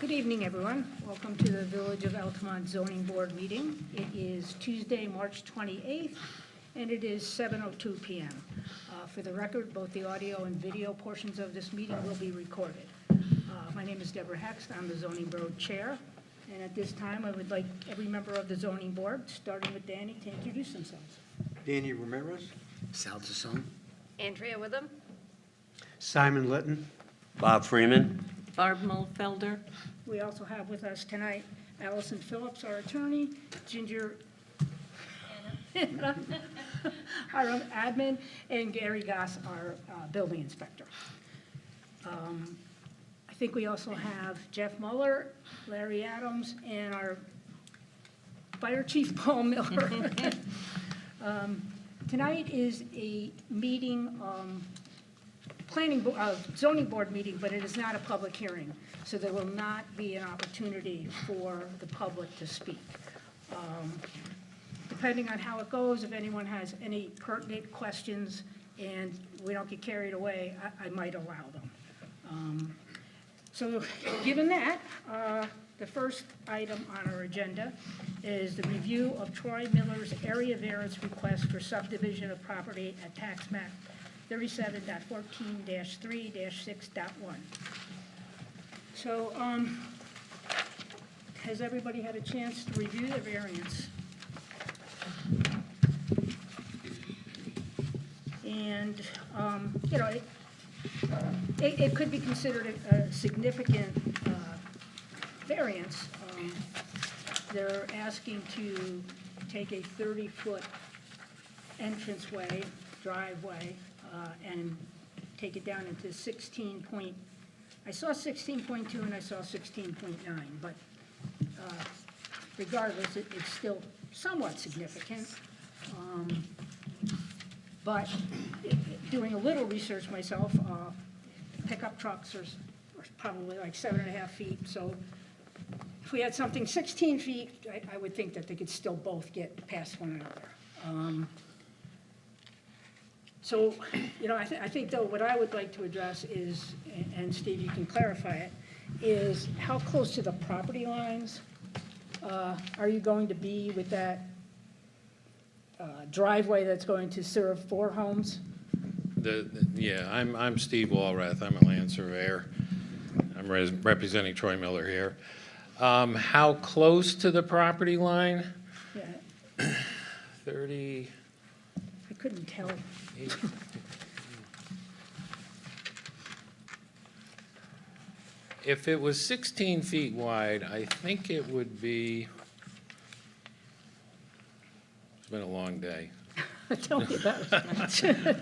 Good evening, everyone. Welcome to the Village of Altamont Zoning Board meeting. It is Tuesday, March 28th, and it is 7:02 p.m. For the record, both the audio and video portions of this meeting will be recorded. My name is Deborah Hext. I'm the Zoning Board Chair, and at this time, I would like every member of the Zoning Board, starting with Danny, to introduce themselves. Danny Ramirez. Sal Tassone. Andrea Witham. Simon Litton. Bob Freeman. Barb Mulfelder. We also have with us tonight Allison Phillips, our attorney, Ginger, our admin, and Gary Goss, our building inspector. I think we also have Jeff Muller, Larry Adams, and our fire chief, Paul Miller. Tonight is a meeting, zoning board meeting, but it is not a public hearing, so there will not be an opportunity for the public to speak. Depending on how it goes, if anyone has any pertinent questions and we don't get carried away, I might allow them. So given that, the first item on our agenda is the review of Troy Miller's area variance request for subdivision of property at tax map 37.14-3-6.1. So, has everybody had a chance to review the variance? And, you know, it could be considered a significant variance. They're asking to take a 30-foot entranceway, driveway, and take it down into 16 point, I saw 16.2 and I saw 16.9, but regardless, it's still somewhat significant. But doing a little research myself, pickup trucks are probably like 7.5 feet, so if we had something 16 feet, I would think that they could still both get past one another. So, you know, I think, though, what I would like to address is, and Steve, you can clarify it, is how close to the property lines are you going to be with that driveway that's going to serve 4 homes? Yeah, I'm Steve Walrath. I'm a land surveyor. I'm representing Troy Miller here. How close to the property line? Yeah. 30. I couldn't tell. If it was 16 feet wide, I think it would be, it's been a long day, Tell me about it.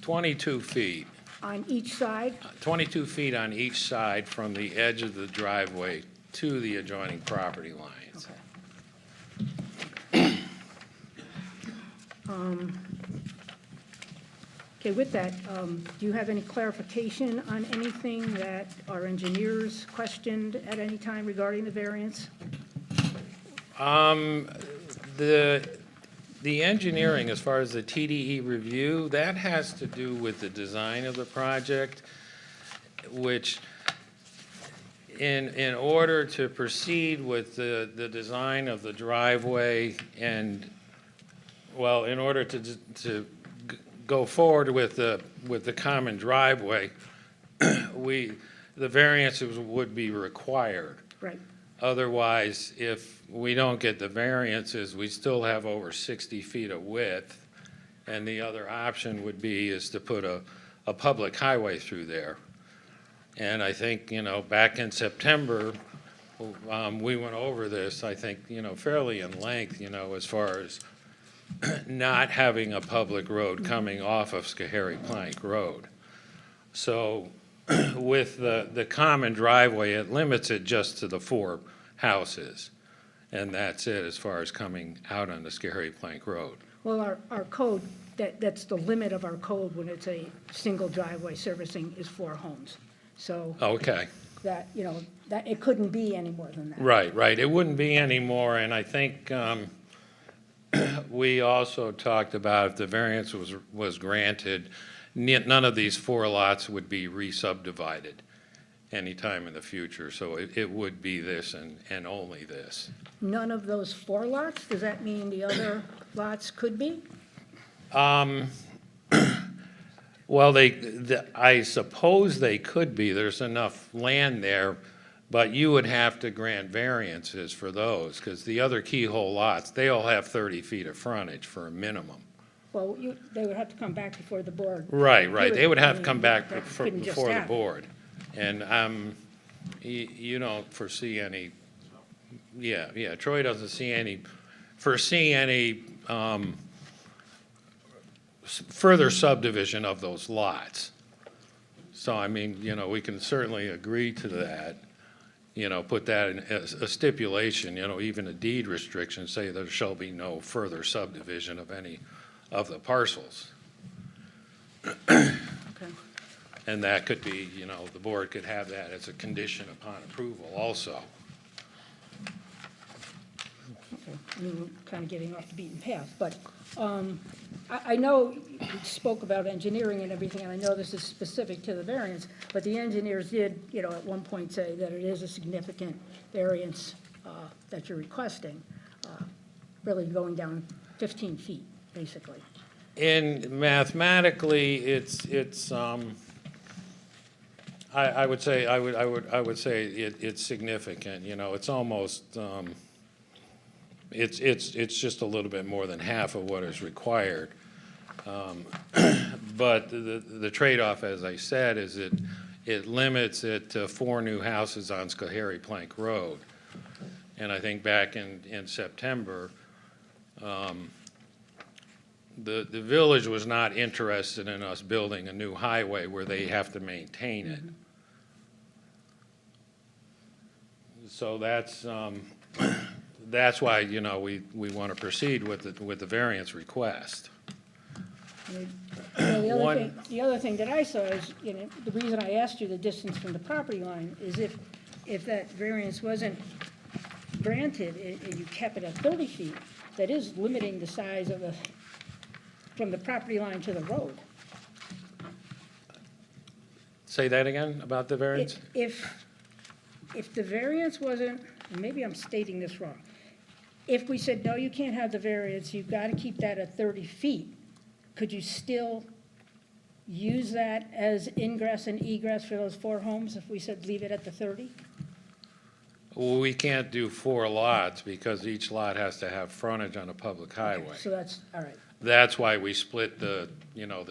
22 feet. On each side? 22 feet on each side from the edge of the driveway to the adjoining property lines. Okay. Okay, with that, do you have any clarification on anything that our engineers questioned at any time regarding the variance? The engineering, as far as the TDE review, that has to do with the design of the project, which in order to proceed with the design of the driveway and, well, in order to go forward with the common driveway, the variances would be required. Right. Otherwise, if we don't get the variances, we still have over 60 feet of width, and the other option would be is to put a public highway through there. And I think, you know, back in September, we went over this, I think, you know, fairly in length, you know, as far as not having a public road coming off of Schoharie Plank Road. So with the common driveway, it limits it just to the 4 houses, and that's it as far as coming out on the Schoharie Plank Road. Well, our code, that's the limit of our code when it's a single driveway servicing is 4 homes. So Okay. that, you know, that it couldn't be any more than that. Right. It wouldn't be any more, and I think we also talked about if the variance was granted, none of these 4 lots would be re-subdivided. anytime in the future. So it would be this and only this. None of those 4 lots? Does that mean the other lots could be? Well, I suppose they could be, there's enough land there, but you would have to grant variances for those, because the other keyhole lots, they all have 30 feet of frontage for a minimum. Well, they would have to come back before the board. Right, Do they it. would I have to mean, come back that before couldn't just the happen. board. And you don't foresee any, Troy doesn't foresee any further subdivision of those lots. So, I mean, we can certainly agree to that, put that in as a stipulation, even a deed restriction, say there shall be no further subdivision of any of the parcels. Okay. And that could be, the board could have that as a condition upon approval also. Okay. I mean, we're kind of getting off the beaten path, but I know you spoke about engineering and everything, and I know this is specific to the variance, but the engineers did, at one point say that it is a significant variance that you're requesting, really going down 15 feet, basically. And mathematically, I would say it's significant, it's almost, it's just a little bit more than half of what is required. But the trade-off, as I said, is it limits it to 4 new houses on Schoharie Plank Road. And I think back in September, the village was not interested in us building a new highway where they have to maintain it. So that's why, we want to proceed with the variance request. I mean, the other thing that I saw is, the reason I asked you the distance from the property line is if that variance wasn't granted and you kept it at 30 feet, that is limiting the size of from the property line to the road. Say that again about the variance? If the variance wasn't, and maybe I'm stating this wrong, if we said, no, you can't have the variance, you've got to keep that at 30 feet, could you still use that as ingress and egress for those 4 homes if we said leave it at the 30? Well, we can't do 4 lots because each lot has to have frontage on a public highway. So that's, all right. That's why we split the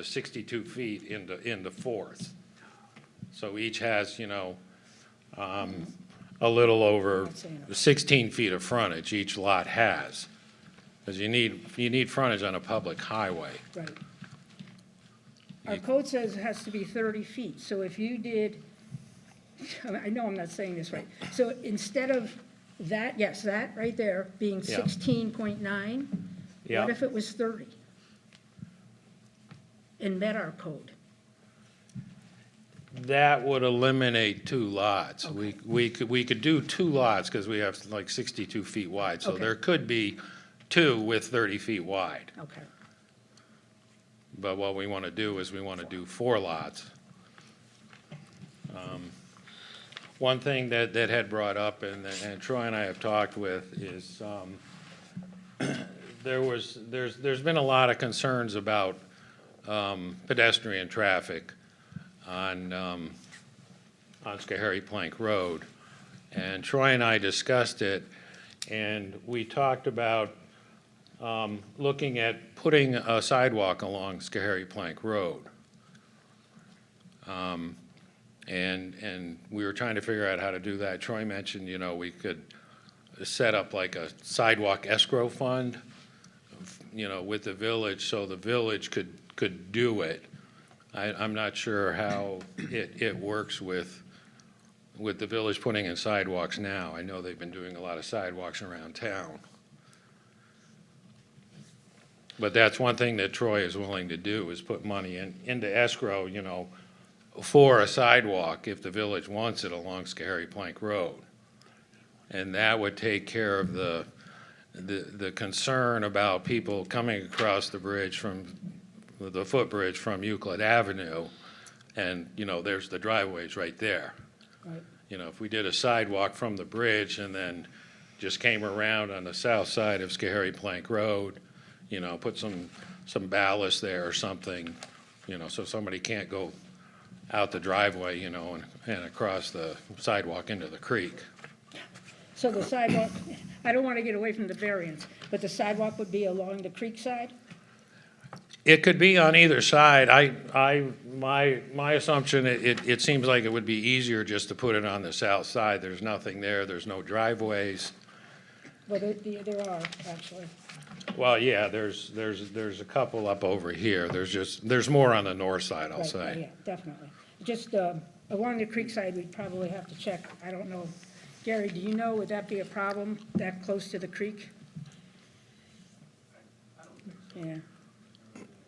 62 feet into 4s. So each has, a little over 16 feet of frontage each lot has. Because you need frontage on a public highway. Right. Our code says it has to be 30 feet, so if you did, I know I'm not saying this right, so instead of that, yes, that right there being Yeah. 16.9, Yeah. what if it was 30? And met our code? That would eliminate 2 lots. We could do 2 lots because we have like 62 feet wide. So Okay. there could be 2 with 30 feet wide. Okay. But what we want to do is we want to do 4 lots. One thing that had brought up, and Troy and I have talked with, is there's been a lot of concerns about pedestrian traffic on Schoharie Plank Road. And Troy and I discussed it, and we talked about looking at putting a sidewalk along Schoharie Plank Road. And we were trying to figure out how to do that. Troy mentioned, we could set up like a sidewalk escrow fund, with the village, so the village could do it. I'm not sure how it works with the village putting in sidewalks now. I know they've been doing a lot of sidewalks around town. But that's one thing that Troy is willing to do, is put money into escrow, for a sidewalk if the village wants it along Schoharie Plank Road. And that would take care of the concern about people coming across the bridge the footbridge from Euclid Avenue, and, there's the driveways right there. Right. You know, if we did a sidewalk from the bridge and then just came around on the south side of Schoharie Plank Road, you know, put some ballast there or something, you know, so somebody can't go out the driveway, you know, and across the sidewalk into the creek. So the sidewalk, I don't want to get away from the variance, but the sidewalk would be along the creek side? It could be on either side. My assumption, it seems like it would be easier just to put it on the south side. There's nothing there, there's no driveways. Well, there are, actually. Well, yeah, there's a couple up over here. There's more on the north side, I'll Right, say. yeah, definitely. Just along the creek side, we'd probably have to check, I don't know. Gary, do you know, would that be a problem, that close to the creek? Yeah.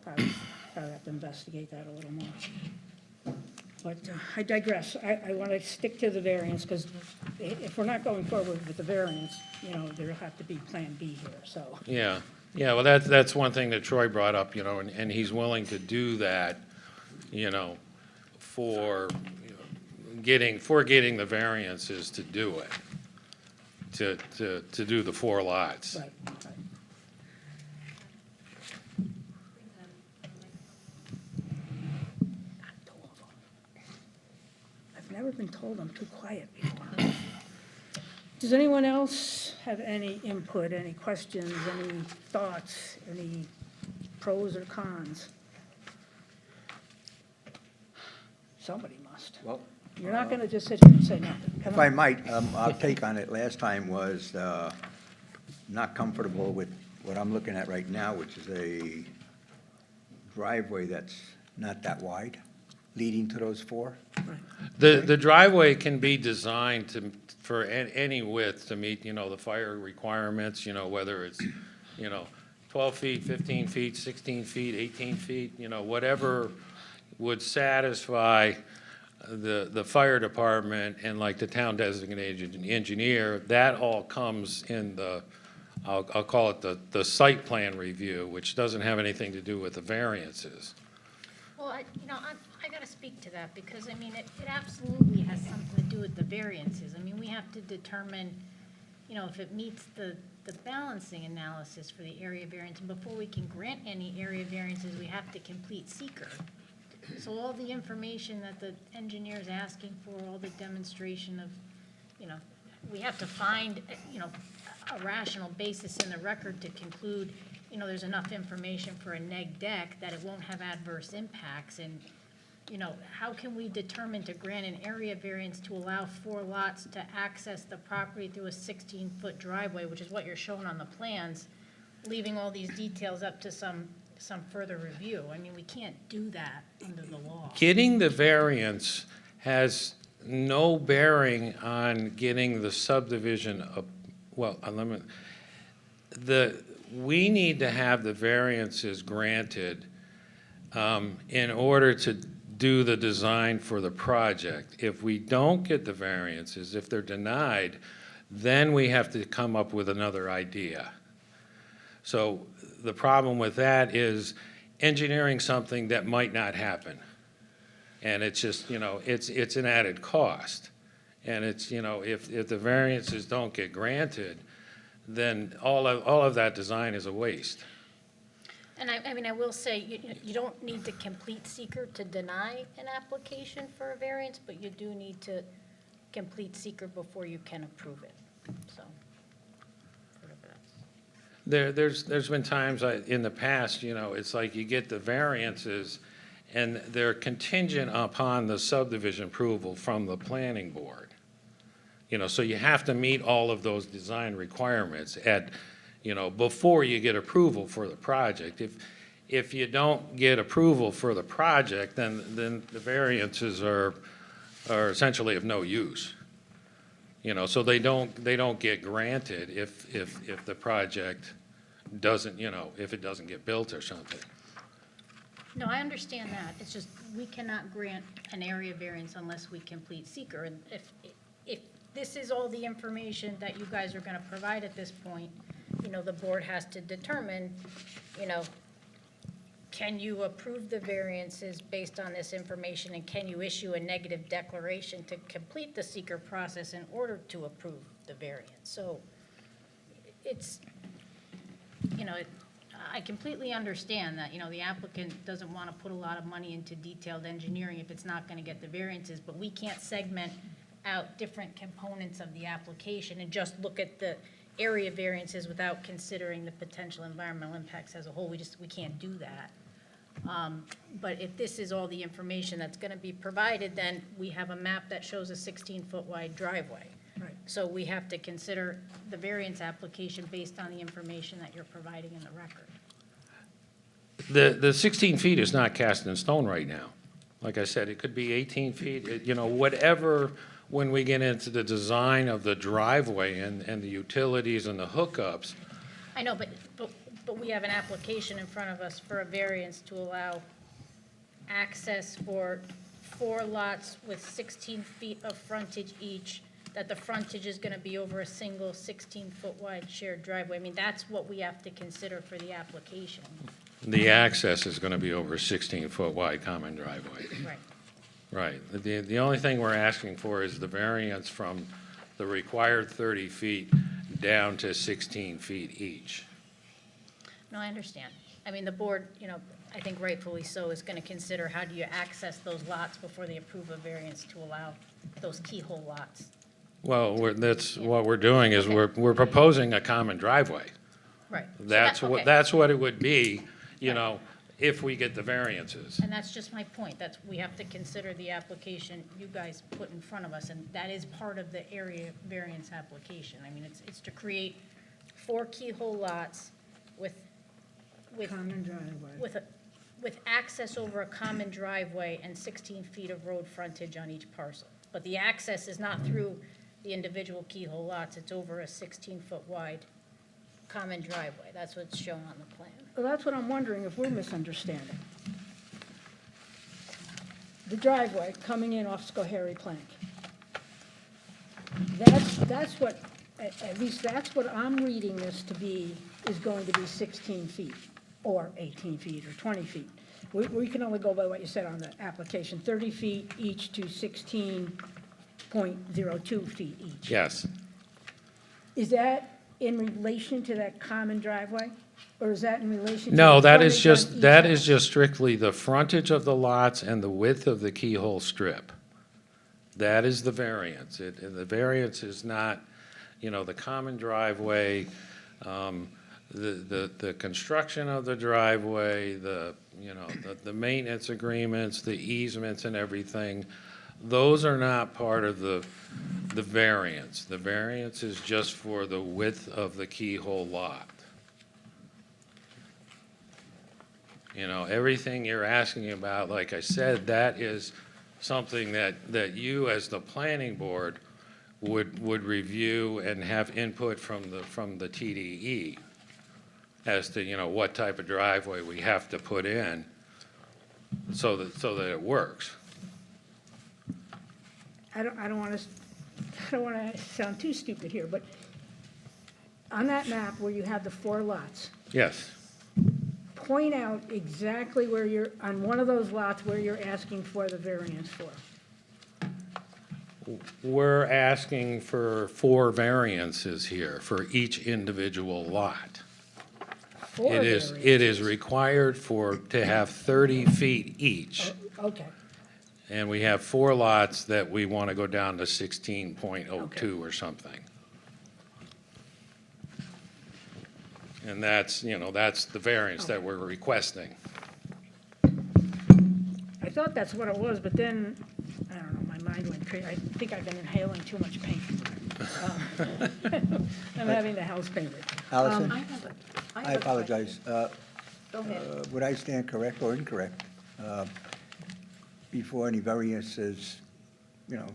Probably have to investigate that a little more. But I digress. I want to stick to the variance, because if we're not going forward with the variance, you know, there'll have to be Plan B here, so. Yeah, well, that's one thing that Troy brought up, you know, and he's willing to do that, you know, for getting the variances to do it, to do the 4 lots. Right, right. I've never been told I'm too quiet before. Does anyone else have any input, any questions, any thoughts, any pros or cons? Somebody must. Well, You're not going to just sit here and say nothing. Come if I on. might, our take on it last time was not comfortable with what I'm looking at right now, which is a driveway that's not that wide, leading to those 4. The driveway can be designed for any width to meet, you know, the fire requirements, you know, whether it's, you know, 12 feet, 15 feet, 16 feet, 18 feet, you know, whatever would satisfy the fire department and like the town designated engineer. That all comes in the, I'll call it the site plan review, which doesn't have anything to do with the variances. Well, I got to speak to that, because, I mean, it absolutely has something to do with the variances. I mean, we have to determine, you know, if it meets the balancing analysis for the area variance. And before we can grant any area variances, we have to complete seeker. So all the information that the engineer is asking for, all the demonstration of, you know, we have to find, you know, a rational basis in the record to conclude, you know, there's enough information for a neg deck that it won't have adverse impacts. And, you know, how can we determine to grant an area variance to allow 4 lots to access the property through a 16-foot driveway, which is what you're showing on the plans, leaving all these details up to some further review? I mean, we can't do that under the law. Getting the variance has no bearing on getting the subdivision up. Well, we need to have the variances granted in order to do the design for the project. If we don't get the variances, if they're denied, then we have to come up with another idea. So the problem with that is engineering something that might not happen. And it's just, you know, it's an added cost. And it's, you know, if the variances don't get granted, then all of that design is a waste. And I mean, I will say, you don't need to complete seeker to deny an application for a variance, but you do need to complete seeker before you can approve it, so. There's been times in the past, you know, it's like you get the variances and they're contingent upon the subdivision approval from the planning board. You know, so you have to meet all of those design requirements before you get approval for the project. If you don't get approval for the project, then the variances are essentially of no use. You know, so they don't get granted if the project doesn't, you know, if it doesn't get built or something. No, I understand that. It's just, we cannot grant an area variance unless we complete seeker. And if this is all the information that you guys are going to provide at this point, you know, the board has to determine, you know, can you approve the variances based on this information, and can you issue a negative declaration to complete the seeker process in order to approve the variance? So it's, I completely understand that, the applicant doesn't want to put a lot of money into detailed engineering if it's not going to get the variances, but we can't segment out different components of the application and just look at the area variances without considering the potential environmental impacts as a whole. We can't do that. But if this is all the information that's going to be provided, then we have a map that shows a 16-foot wide driveway. Right. So we have to consider the variance application based on the information that you're providing in the record. The 16 feet is not cast in stone right now. Like I said, it could be 18 feet, whatever, when we get into the design of the driveway and the utilities and the hookups. I know, but we have an application in front of us for a variance to allow access for 4 lots with 16 feet of frontage each, that the frontage is going to be over a single 16-foot wide shared driveway. I mean, that's what we have to consider for the application. The access is going to be over a 16-foot wide common driveway. Right. Right. The only thing we're asking for is the variance from the required 30 feet down to 16 feet each. No, I understand. I mean, the board, I think rightfully so, is going to consider how do you access those lots before they approve a variance to allow those keyhole lots. Well, that's what we're doing is we're proposing a common driveway. Right. So That's okay. that's what it would be, if we get the variances. And that's just my point. We have to consider the application you guys put in front of us, and that is part of the area variance application. I mean, it's to create 4 keyhole lots with Common driveway. with access over a common driveway and 16 feet of road frontage on each parcel. But the access is not through the individual keyhole lots, it's over a 16-foot wide common driveway. That's what's shown on the plan. Well, that's what I'm wondering if we're misunderstanding. The driveway coming in off Schoharie Plank. That's what, at least that's what I'm reading this to be, is going to be 16 feet, or 18 feet, or 20 feet. We can only go by what you said on the application, 30 feet each to 16.02 feet each. Yes. Is that in relation to that common driveway? Or is that in relation to? No, the that is frontage on just, each that house? is just strictly the frontage of the lots and the width of the keyhole strip. That is the variance. The variance is not, the common driveway, the construction of the driveway, the maintenance agreements, the easements and everything. Those are not part of the variance. The variance is just for the width of the keyhole lot. Everything you're asking about, like I said, that is something that you as the planning board would review and have input from the TDE as to, what type of driveway we have to put in so that it works. I don't want to sound too stupid here, but on that map where you have the 4 lots, Yes. point out exactly where on one of those lots where you're asking for the variance for. We're asking for 4 variances here for each individual lot. 4 It variances. is required to have 30 feet each. Okay, And we have 4 lots that we want to go down to 16.02 or something. And that's the variance that we're requesting. I thought that's what it was, but then, I don't know, my mind went crazy. I think I've been inhaling too much paint. I'm having the house painted. Allison, I I apologize. Go ahead. Would I stand correct or incorrect? Before any variances,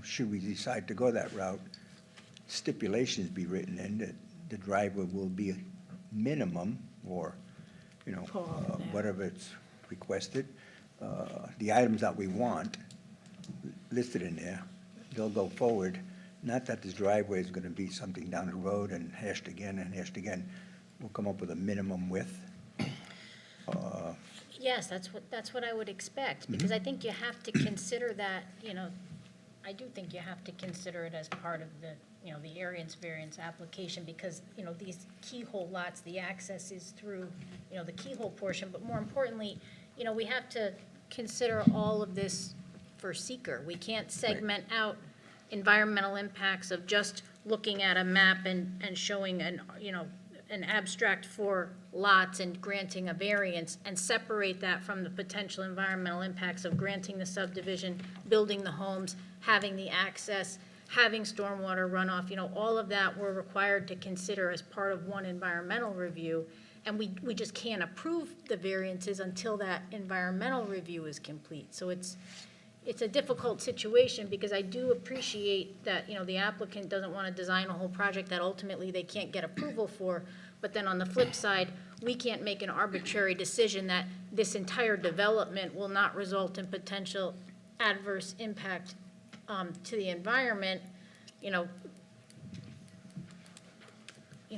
should we decide to go that route, stipulations be written in that the driveway will be a minimum or, whatever it's requested. The items that we want listed in there, they'll go forward. Not that this driveway is going to be something down the road and hashed again and hashed again. We'll come up with a minimum width. Yes, that's what I would expect, because I think you have to consider that, I do think you have to consider it as part of the, the variance application, because, these keyhole lots, the access is through, the keyhole portion, but more importantly, we have to consider all of this for seeker. We can't segment out environmental impacts of just looking at a map and showing an abstract for lots and granting a variance, and separate that from the potential environmental impacts of granting the subdivision, building the homes, having the access, having stormwater runoff, all of that we're required to consider as part of one environmental review. And we just can't approve the variances until that environmental review is complete. So it's a difficult situation, because I do appreciate that, the applicant doesn't want to design a whole project that ultimately they can't get approval for. But then on the flip side, we can't make an arbitrary decision that this entire development will not result in potential adverse impact to the environment,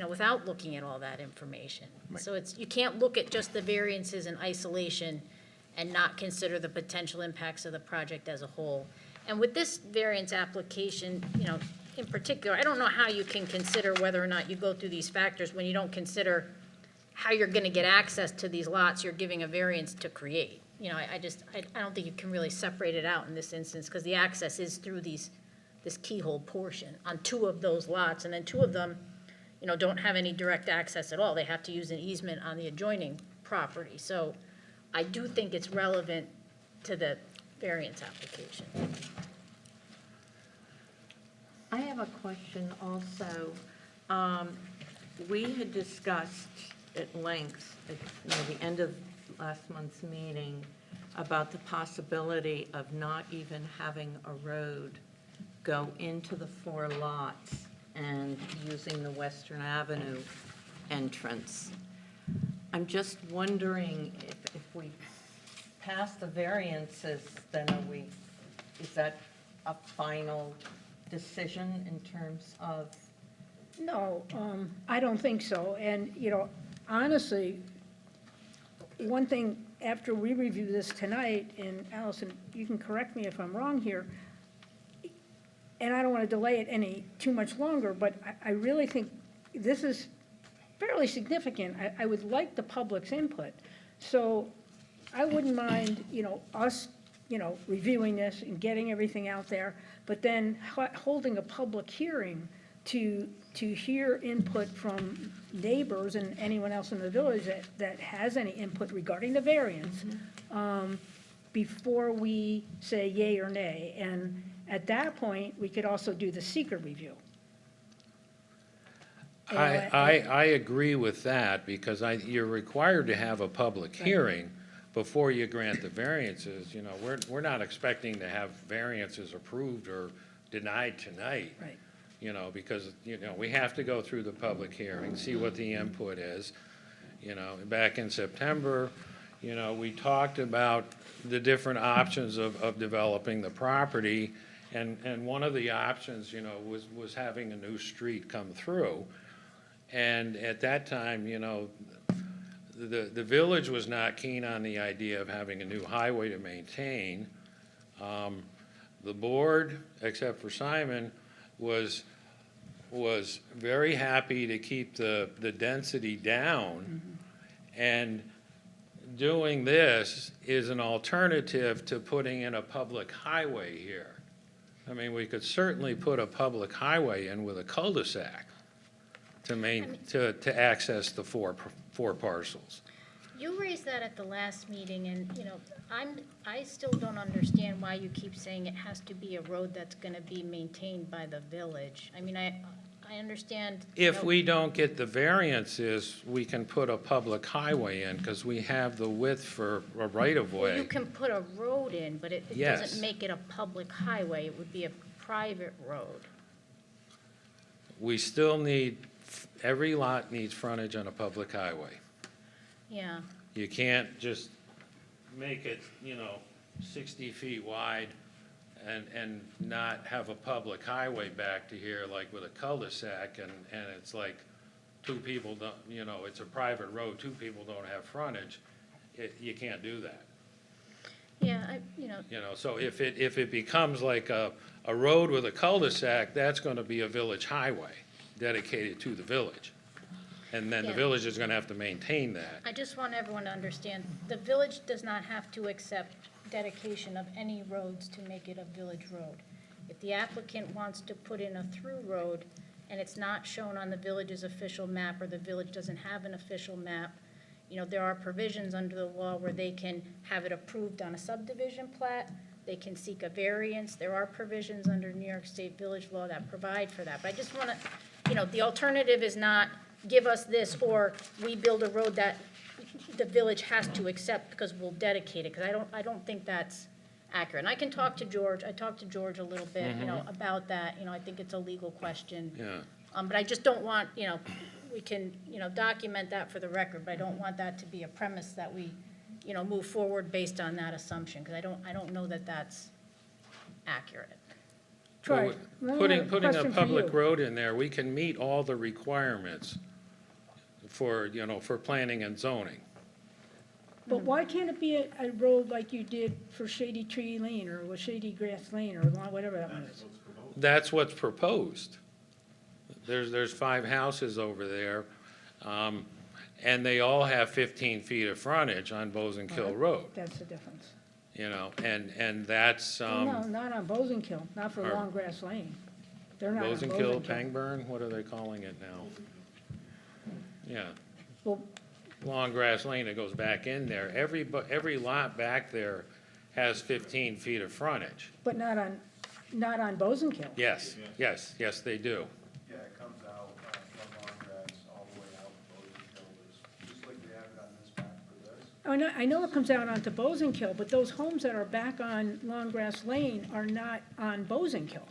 without looking at all that information. Right. So you can't look at just the variances in isolation and not consider the potential impacts of the project as a whole. And with this variance application, in particular, I don't know how you can consider whether or not you go through these factors when you don't consider how you're gonna get access to these lots you're giving a variance to create. I don't think you can really separate it out in this instance, because the access is through this keyhole portion on 2 of those lots, and then 2 of them, don't have any direct access at all. They have to use an easement on the adjoining property. So I do think it's relevant to the variance application. I have a question also. We had discussed at length at the end of last month's meeting about the possibility of not even having a road go into the 4 lots and using the Western Avenue entrance. I'm just wondering if we pass the variances, then is that a final decision in terms of? No, I don't think so. And, honestly, one thing, after we review this tonight, and Allison, you can correct me if I'm wrong here, and I don't want to delay it too much longer, but I really think this is fairly significant. I would like the public's input. So I wouldn't mind, us, reviewing this and getting everything out there, but then holding a public hearing to hear input from neighbors and anyone else in the village that has any input regarding the variance, before we say yay or nay. And at that point, we could also do the seeker review. I agree with that, because you're required to have a public hearing before you grant the variances. We're not expecting to have variances approved or denied tonight. Right. Because, we have to go through the public hearing, see what the input is. Back in September, we talked about the different options of developing the property, and one of the options, was having a new street come through. And at that time, the village was not keen on the idea of having a new highway to maintain. The board, except for Simon, was very happy to keep the density down. And doing this is an alternative to putting in a public highway here. I mean, we could certainly put a public highway in with a cul-de-sac to access the four parcels. You raised that at the last meeting, and, I still don't understand why you keep saying it has to be a road that's gonna be maintained by the village. I mean, I understand. If we don't get the variances, we can put a public highway in, because we have the width for a Well, right-of-way. you can put a road in, but it Yes. doesn't make it a public highway. It would be a private road. We still need, every lot needs frontage on a public highway. Yeah. You can't just make it, 60 feet wide and not have a public highway back to here, like with a cul-de-sac, and it's like 2 people don't, it's a private road, 2 people don't have frontage. you can't do that. Yeah, You know, so if it becomes like a road with a cul-de-sac, that's gonna be a village highway dedicated to the village. And then the Yeah. village is gonna have to maintain that. I just want everyone to understand, the village does not have to accept dedication of any roads to make it a village road. If the applicant wants to put in a through road and it's not shown on the village's official map, or the village doesn't have an official map, there are provisions under the law where they can have it approved on a subdivision plat, they can seek a variance, there are provisions under New York State village law that provide for that. But I just want to, the alternative is not give us this, or we build a road that the village has to accept because we'll dedicate it, because I don't think that's accurate. And I can talk to George, I talked to George a little bit, about that, I think it's a legal question. Yeah. But I just don't want, we can, document that for the record, but I don't want that to be a premise that we, move forward based on that assumption, because I don't know that that's accurate. Troy, Well, I have Putting a question for public you. road in there, we can meet all the requirements for, for planning and zoning. But why can't it be a road like you did for Shady Tree Lane, or with Shady Grass Lane, or whatever that one is? That's what's proposed. There's 5 houses over there, and they all have 15 feet of frontage on Bozenkill Road, That's the difference. and that's, No, not on Bozenkill, not for or- Long Grass Lane. They're not on Bozenkill, Bozenkill. Pangburn, what are they calling it now? Yeah, Well, Long Grass Lane, it goes back in there. Every lot back there has 15 feet of frontage. but not on Bozenkill. Yes, they do. Yeah, it comes out from Long Grass all the way out to Bozenkill, just like we have it on this map for this. I know it comes out onto Bozenkill, but those homes that are back on Long Grass Lane are not on Bozenkill.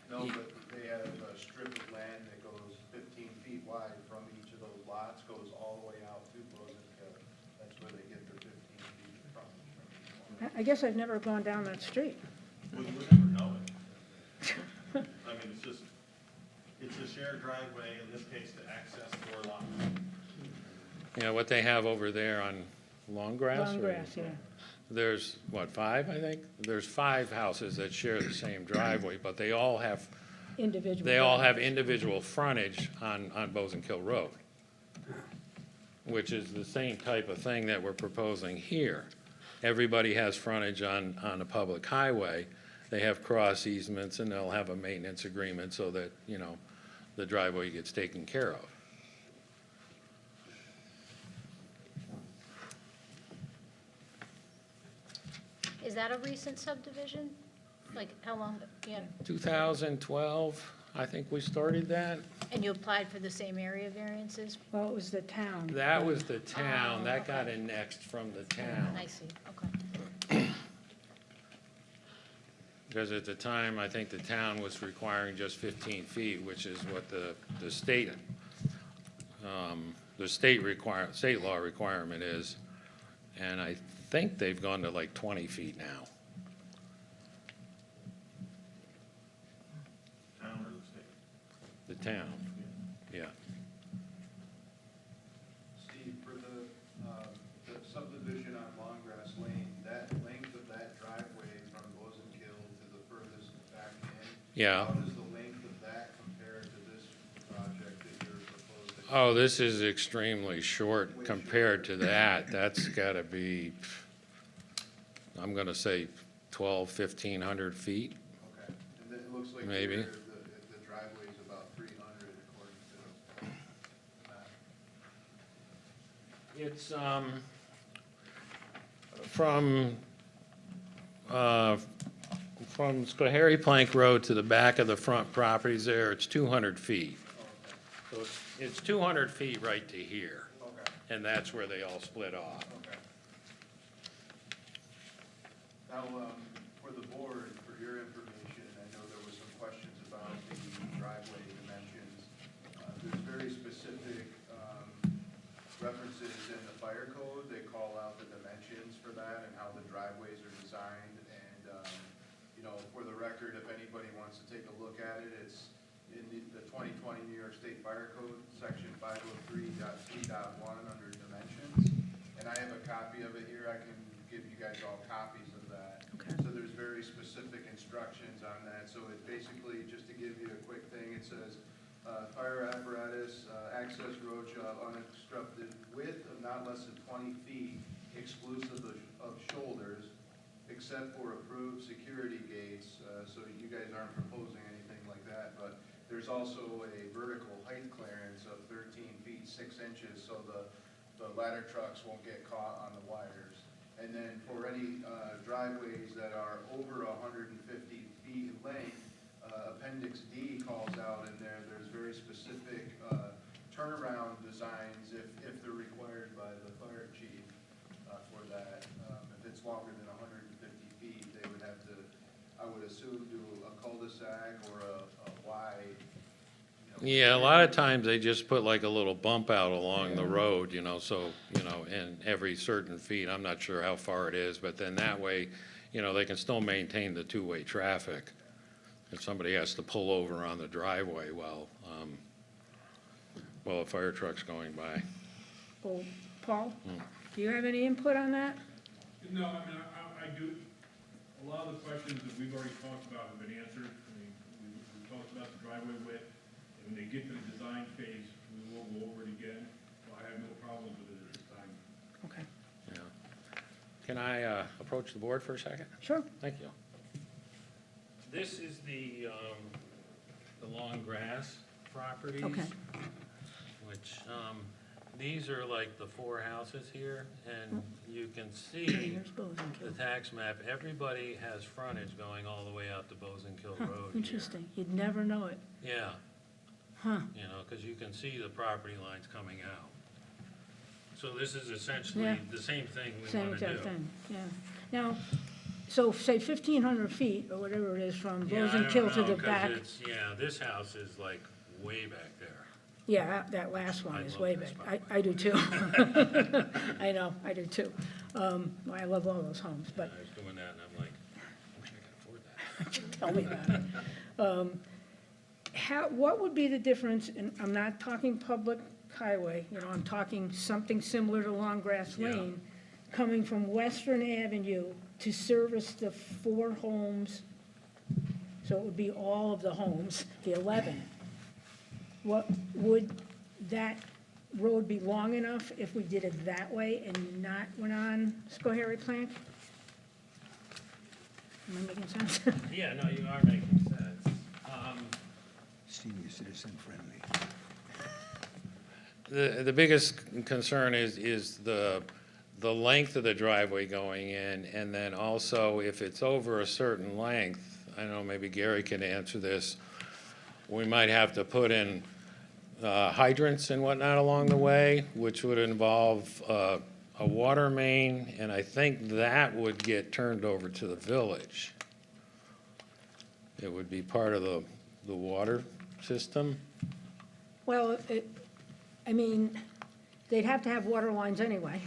No, but they have a strip of land that goes 15 feet wide from each of those lots, goes all the way out to Bozenkill. That's where they get their 15 feet of frontage from each one. I guess I've never gone down that street. We would never know it. I mean, it's a shared driveway, in this case, to access your lot. Yeah, what they have over there on Long Grass? Long or- Grass, yeah. There's, 5, I think? There's 5 houses that share the same driveway, but they all have individual frontage on Bozenkill Road, which is the same type of thing that we're proposing here. Everybody has frontage on a public highway. They have cross easements, and they'll have a maintenance agreement so that, the driveway gets taken care of. Is that a recent subdivision? Like, how long, 2012, I think we started that. and you applied for the same area variances? Well, it was the town. That was the town, Oh, that got okay. annexed from the town. I see, okay. Because at the time, I think the town was requiring just 15 feet, which is what the state law requirement is. And I think they've gone to like 20 feet now. Town or the state? The town, yeah. Steve, for the subdivision on Long Grass Lane, that length of that driveway from Bozenkill to the furthest back end. Yeah. How does the length of that compare to this project that you're proposing? Oh, this is extremely short compared to that. That's got to be, I'm going to say 1,200-1,500 feet. Okay, and then it looks like Maybe. the driveway is about 300 according to the map. It's from Schoharie Plank Road to the back of the front properties there, it's 200 feet. So it's 200 feet right to here, Okay, and that's where they all split off. okay. Now, for the board, for your information, I know there was some questions about the driveway dimensions. There's very specific references in the fire code. They call out the dimensions for that and how the driveways are designed. And, for the record, if anybody wants to take a look at it, it's in the 2020 New York State Fire Code, section 503.3.1 under dimensions. And I have a copy of it here, I can give you guys all copies of that. Okay. So there's very specific instructions on that, so it basically, just to give you a quick thing, it says, fire apparatus, access road shall have unobstructed width of not less than 20 feet exclusive of shoulders, except for approved security gates, so you guys aren't proposing anything like that, but there's also a vertical height clearance of 13 feet 6 inches, so the ladder trucks won't get caught on the wires. And then for any driveways that are over 150 feet in length, Appendix D calls out in there, there's very specific turnaround designs if they're required by the fire chief for that. If it's longer than 150 feet, they would have to, I would assume, do a cul-de-sac or a wide, Yeah, a lot of times they just put like a little bump out along the road, so, in every certain feet, I'm not sure how far it is, but then that way, they can still maintain the two-way traffic. If somebody has to pull over on the driveway while a fire truck's going by. Oh, Paul, do you have any input on that? No, I mean, I do, a lot of the questions that we've already talked about have been answered. I mean, we talked about the driveway width, and when they get to the design phase, we will go over it again. So I have no problems with it at this time. Okay, Yeah. Can I approach the board for a second? sure. Thank you. This is the long grass properties. Okay. Which, these are like the 4 houses here, and you can see Here's Bozeman the Kill. tax map. Everybody has frontage going all the way out to Bozenkill Huh, Road here. interesting. You'd never know it. Yeah, Huh. because you can see the property lines coming out. So this is essentially Yeah. the same thing we Same want to do. exact thing, yeah. Now, so say 1,500 feet or whatever it is from Yeah, I Bozeman don't Kill to know, the 'cause back. this house is like way back there. Yeah, that last one I is love way this, big. by the I do too. I know, I do too. I love all those homes, but I was doing that and I'm like, I wish I could afford that. tell me about it. What would be the difference, and I'm not talking public highway, I'm talking something similar to Long Grass Yeah. Lane, coming from Western Avenue to service the 4 homes, so it would be all of the homes, the 11. What, would that road be long enough if we did it that way and not went on Schoharie Plank? Am I making sense? Yeah, no, you are making sense. Senior citizen friendly. The biggest concern is the length of the driveway going in, and then also if it's over a certain length, I don't know, maybe Gary can answer this, we might have to put in hydrants and whatnot along the way, which would involve a water main, and I think that would get turned over to the village. It would be part of the water system. Well, they'd have to have water lines anyway,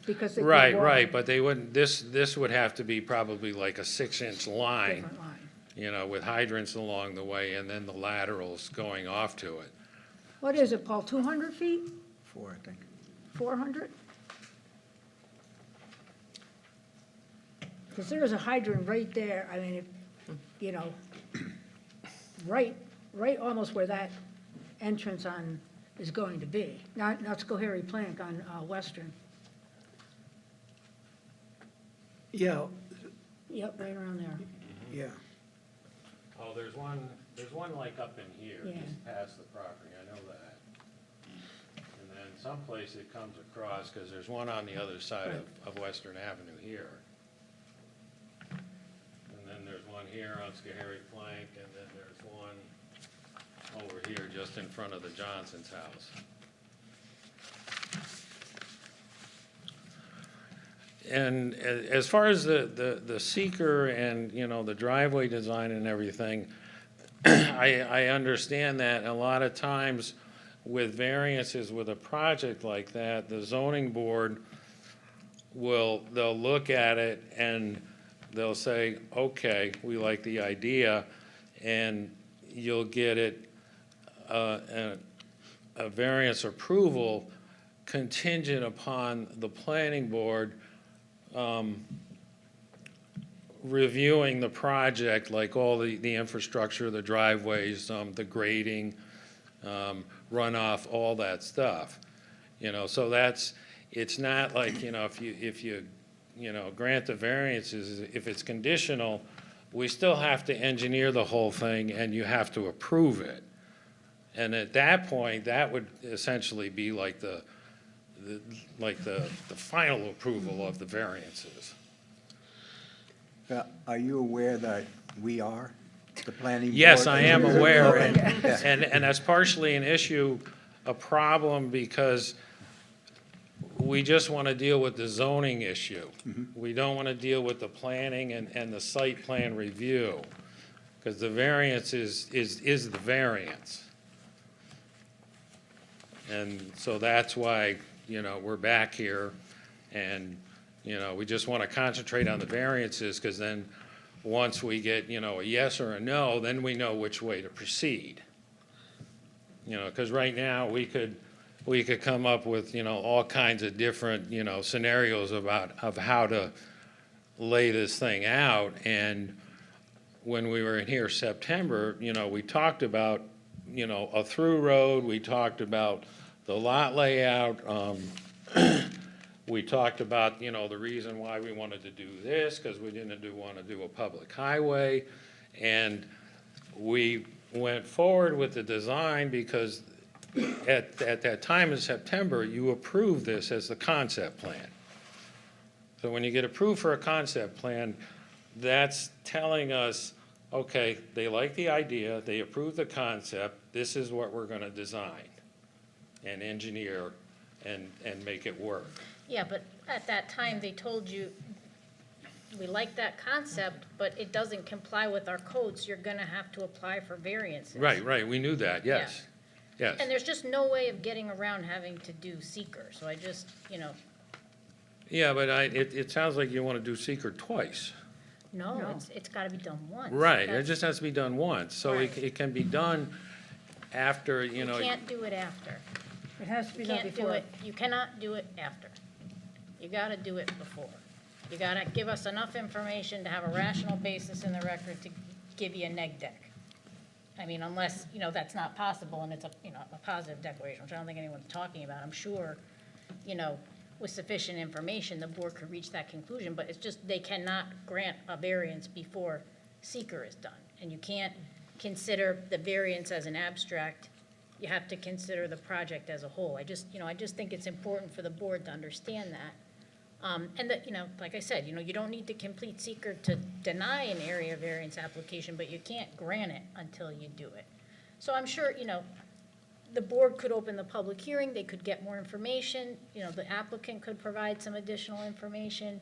because they. Right, but they wouldn't, this would have to be probably like a 6-inch line, Different line. with hydrants along the way, and then the laterals going off to it. What is it, Paul, 200 feet, 4, I think. 400? Because there's a hydrant right there, right almost where that entrance on is going to be, not Schoharie Plank on Western. Yeah, Yep, right around there. yeah. Oh, there's one like up in here, Yeah. just past the property, I know that. And then someplace it comes across, because there's one on the other side of Western Avenue here. And then there's one here on Schoharie Plank, and then there's one over here just in front of the Johnson's house. And as far as the seeker and, the driveway design and everything, I understand that a lot of times with variances with a project like that, the zoning board they'll look at it and they'll say, okay, we like the idea, and you'll get it, a variance approval contingent upon the planning board reviewing the project, like all the infrastructure, the driveways, the grading, runoff, all that stuff. You know, so it's not like, you know, if you grant the variances, if it's conditional, we still have to engineer the whole thing and you have to approve it. And at that point, that would essentially be like the final approval of the variances. Are you aware that we are the planning board? Yes, I am aware, Yeah. and that's partially an issue, a problem, because we just want to deal with the zoning issue. We don't want to deal with the planning and the site plan review, because the variance is the variance. And so that's why, you know, we're back here, and, you know, we just want to concentrate on the variances, because then, once we get, you know, a yes or a no, then we know which way to proceed. You know, because right now, we could come up with, you know, all kinds of different, you know, scenarios of how to lay this thing out. And when we were in here September, you know, we talked about, you know, a through road, we talked about the lot layout, we talked about, you know, the reason why we wanted to do this, because we didn't want to do a public highway. And we went forward with the design because at that time in September, you approved this as the concept plan. So when you get approved for a concept plan, that's telling us, okay, they like the idea, they approve the concept, this is what we're going to design and engineer and make it work. Yeah, but at that time, they told you, we like that concept, but it doesn't comply with our codes, you're gonna have to apply for variances. Right, we knew that, yes, yes. And there's just no way of getting around having to do seeker, so I just, you know, Yeah, but it sounds like you want to do seeker twice. no, it's gotta be done once. Right, it That's- just has to be done once, so Right. it can be done after, you You know. can't do it after. It has to be You done can't do before. it, you cannot do it after. You gotta do it before. You gotta give us enough information to have a rational basis in the record to give you a neg deck. I mean, unless, you know, that's not possible and it's a, you know, a positive declaration, which I don't think anyone's talking about. I'm sure, you know, with sufficient information, the board could reach that conclusion, but it's just, they cannot grant a variance before seeker is done. And you can't consider the variance as an abstract. You have to consider the project as a whole. I just think it's important for the board to understand that. And that, you know, like I said, you know, you don't need to complete seeker to deny an area variance application, but you can't grant it until you do it. So I'm sure, you know, the board could open the public hearing, they could get more information, you know, the applicant could provide some additional information.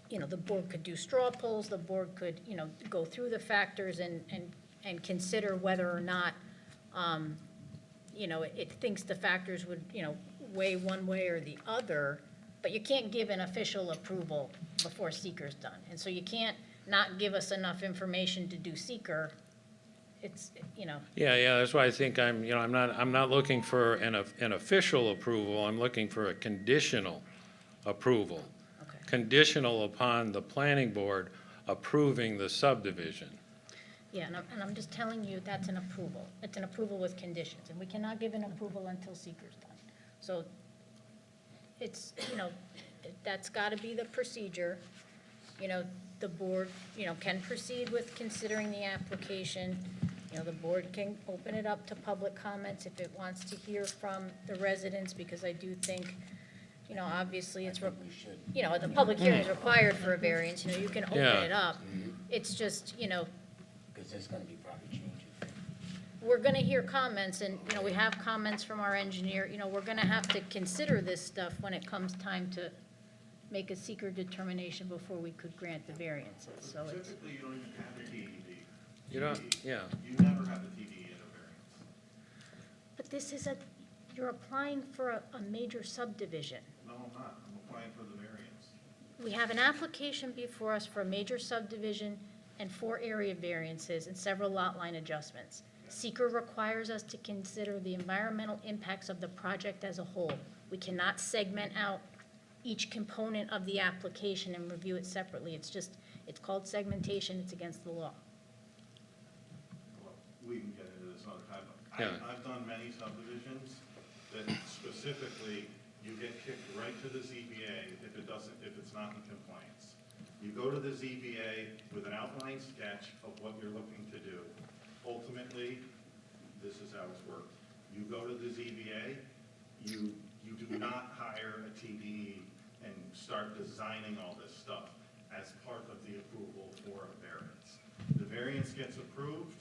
You know, the board could do straw polls, the board could, you know, go through the factors and consider whether or not, you know, it thinks the factors would, you know, weigh one way or the other, but you can't give an official approval before seeker's done. And so you can't not give us enough information to do seeker. It's, you know, Yeah, that's why I think I'm not looking for an official approval, I'm looking for a conditional approval. okay. Conditional upon the planning board approving the subdivision. Yeah, and I'm just telling you, that's an approval. It's an approval with conditions, and we cannot give an approval until seeker's done. So it's, you know, that's got to be the procedure. You know, the board, you know, can proceed with considering the application. You know, the board can open it up to public comments if it wants to hear from the residents, because I do think, you know, obviously it's, you know, the public hearing is required for a variance, you know, you can open Yeah. it up. It's just, you know, Because there's gonna be probably changes. we're gonna hear comments, and, you know, we have comments from our engineer, you know, we're gonna have to consider this stuff when it comes time to make a seeker determination before we could grant the variances, so it's, Typically, you don't even have a TDD. You don't, yeah. You never have a TDD in a variance. but this is you're applying for a major subdivision. No, I'm not. I'm applying for the variance. We have an application before us for a major subdivision and 4 area variances and several lot line adjustments. Seeker requires us to consider the environmental impacts of the project as a whole. We cannot segment out each component of the application and review it separately. It's called segmentation, it's against the law. Well, we can get into this another time. Yeah. I've done many subdivisions that specifically, you get kicked right to the ZBA if it's not in compliance. You go to the ZBA with an outline sketch of what you're looking to do. Ultimately, this is how it's worked. You go to the ZBA, you do not hire a TDE and start designing all this stuff as part of the approval for a variance. The variance gets approved,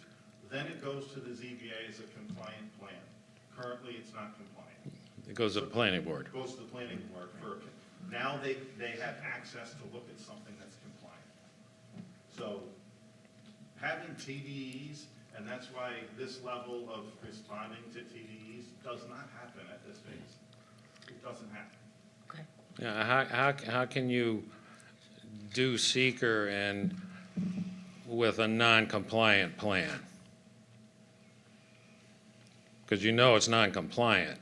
then it goes to the ZBA as a compliant plan. Currently, it's not compliant. It goes to the planning board. It goes to the planning board for, now they have access to look at something that's compliant. So having TDEs, and that's why this level of responding to TDEs does not happen at this phase. It doesn't happen. Okay. Yeah, how can you do seeker and with a non-compliant plan? Because you know it's non-compliant.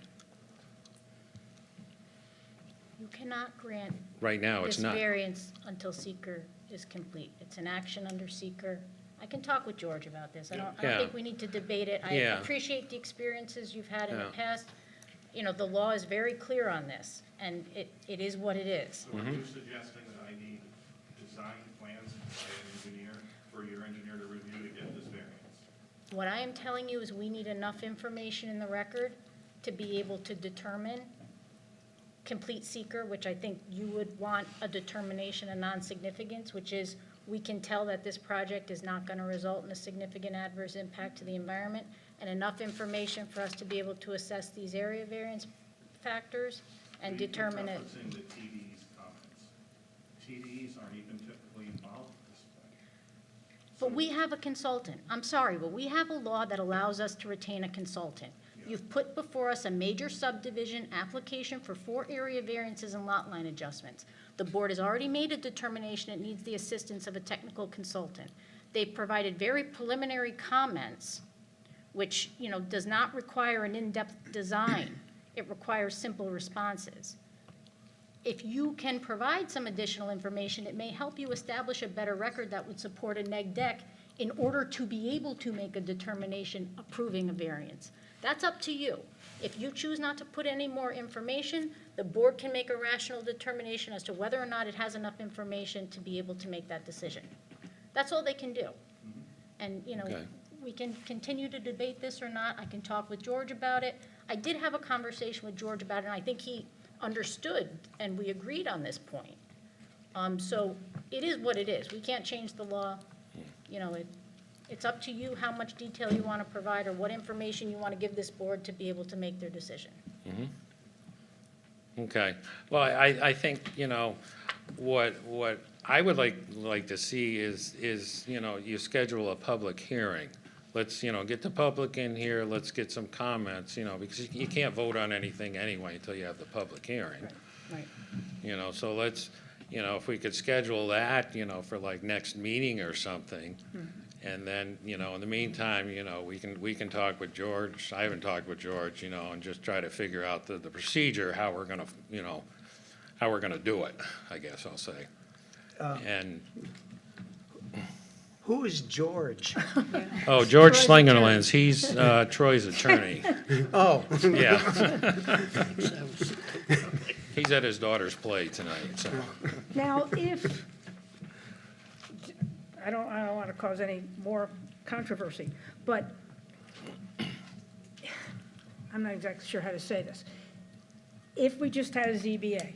You cannot grant Right now, it's this not. variance until seeker is complete. It's an action under seeker. I can talk with George about this. I don't Yeah. think we need to debate it. I Yeah. appreciate the experiences you've had in the Yeah. past. You know, the law is very clear on this, and it is what it is. So are you suggesting that I need design plans by an engineer for your engineer to review to get this variance? What I am telling you is we need enough information in the record to be able to determine complete seeker, which I think you would want a determination of non-significance, which is we can tell that this project is not going to result in a significant adverse impact to the environment, and enough information for us to be able to assess these area variance factors and determine it. Referencing the TDE's comments. TDEs aren't even typically involved at this point. But we have a consultant. I'm sorry, but we have a law that allows us to retain a consultant. You've put before us a major subdivision application for 4 area variances and lot line adjustments. The board has already made a determination it needs the assistance of a technical consultant. They've provided very preliminary comments, which, you know, does not require an in-depth design. It requires simple responses. If you can provide some additional information, it may help you establish a better record that would support a neg deck in order to be able to make a determination approving a variance. That's up to you. If you choose not to put any more information, the board can make a rational determination as to whether or not it has enough information to be able to make that decision. That's all they can do. And, you know, Okay. we can continue to debate this or not. I can talk with George about it. I did have a conversation with George about it, and I think he understood, and we agreed on this point. So it is what it is. We can't change the law. You know, it's up to you how much detail you want to provide or what information you want to give this board to be able to make their decision. Okay. Well, I think, you know, what I would like to see is, you know, you schedule a public hearing. Let's, you know, get the public in here, let's get some comments, you know, because you can't vote on anything anyway until you have the public hearing. Right. You know, so let's, you know, if we could schedule that, you know, for like next meeting or something. And then, you know, in the meantime, you know, we can talk with George. I haven't talked with George, you know, and just try to figure out the procedure, how we're gonna, you know, how we're gonna do it, I guess I'll say. And, Who is George? oh, George Troy's Slingerlands, he's Troy's attorney. Oh, Yeah. He's at his daughter's play tonight, so. Now, if, I don't want to cause any more controversy, but I'm not exactly sure how to say this. If we just had a ZBA,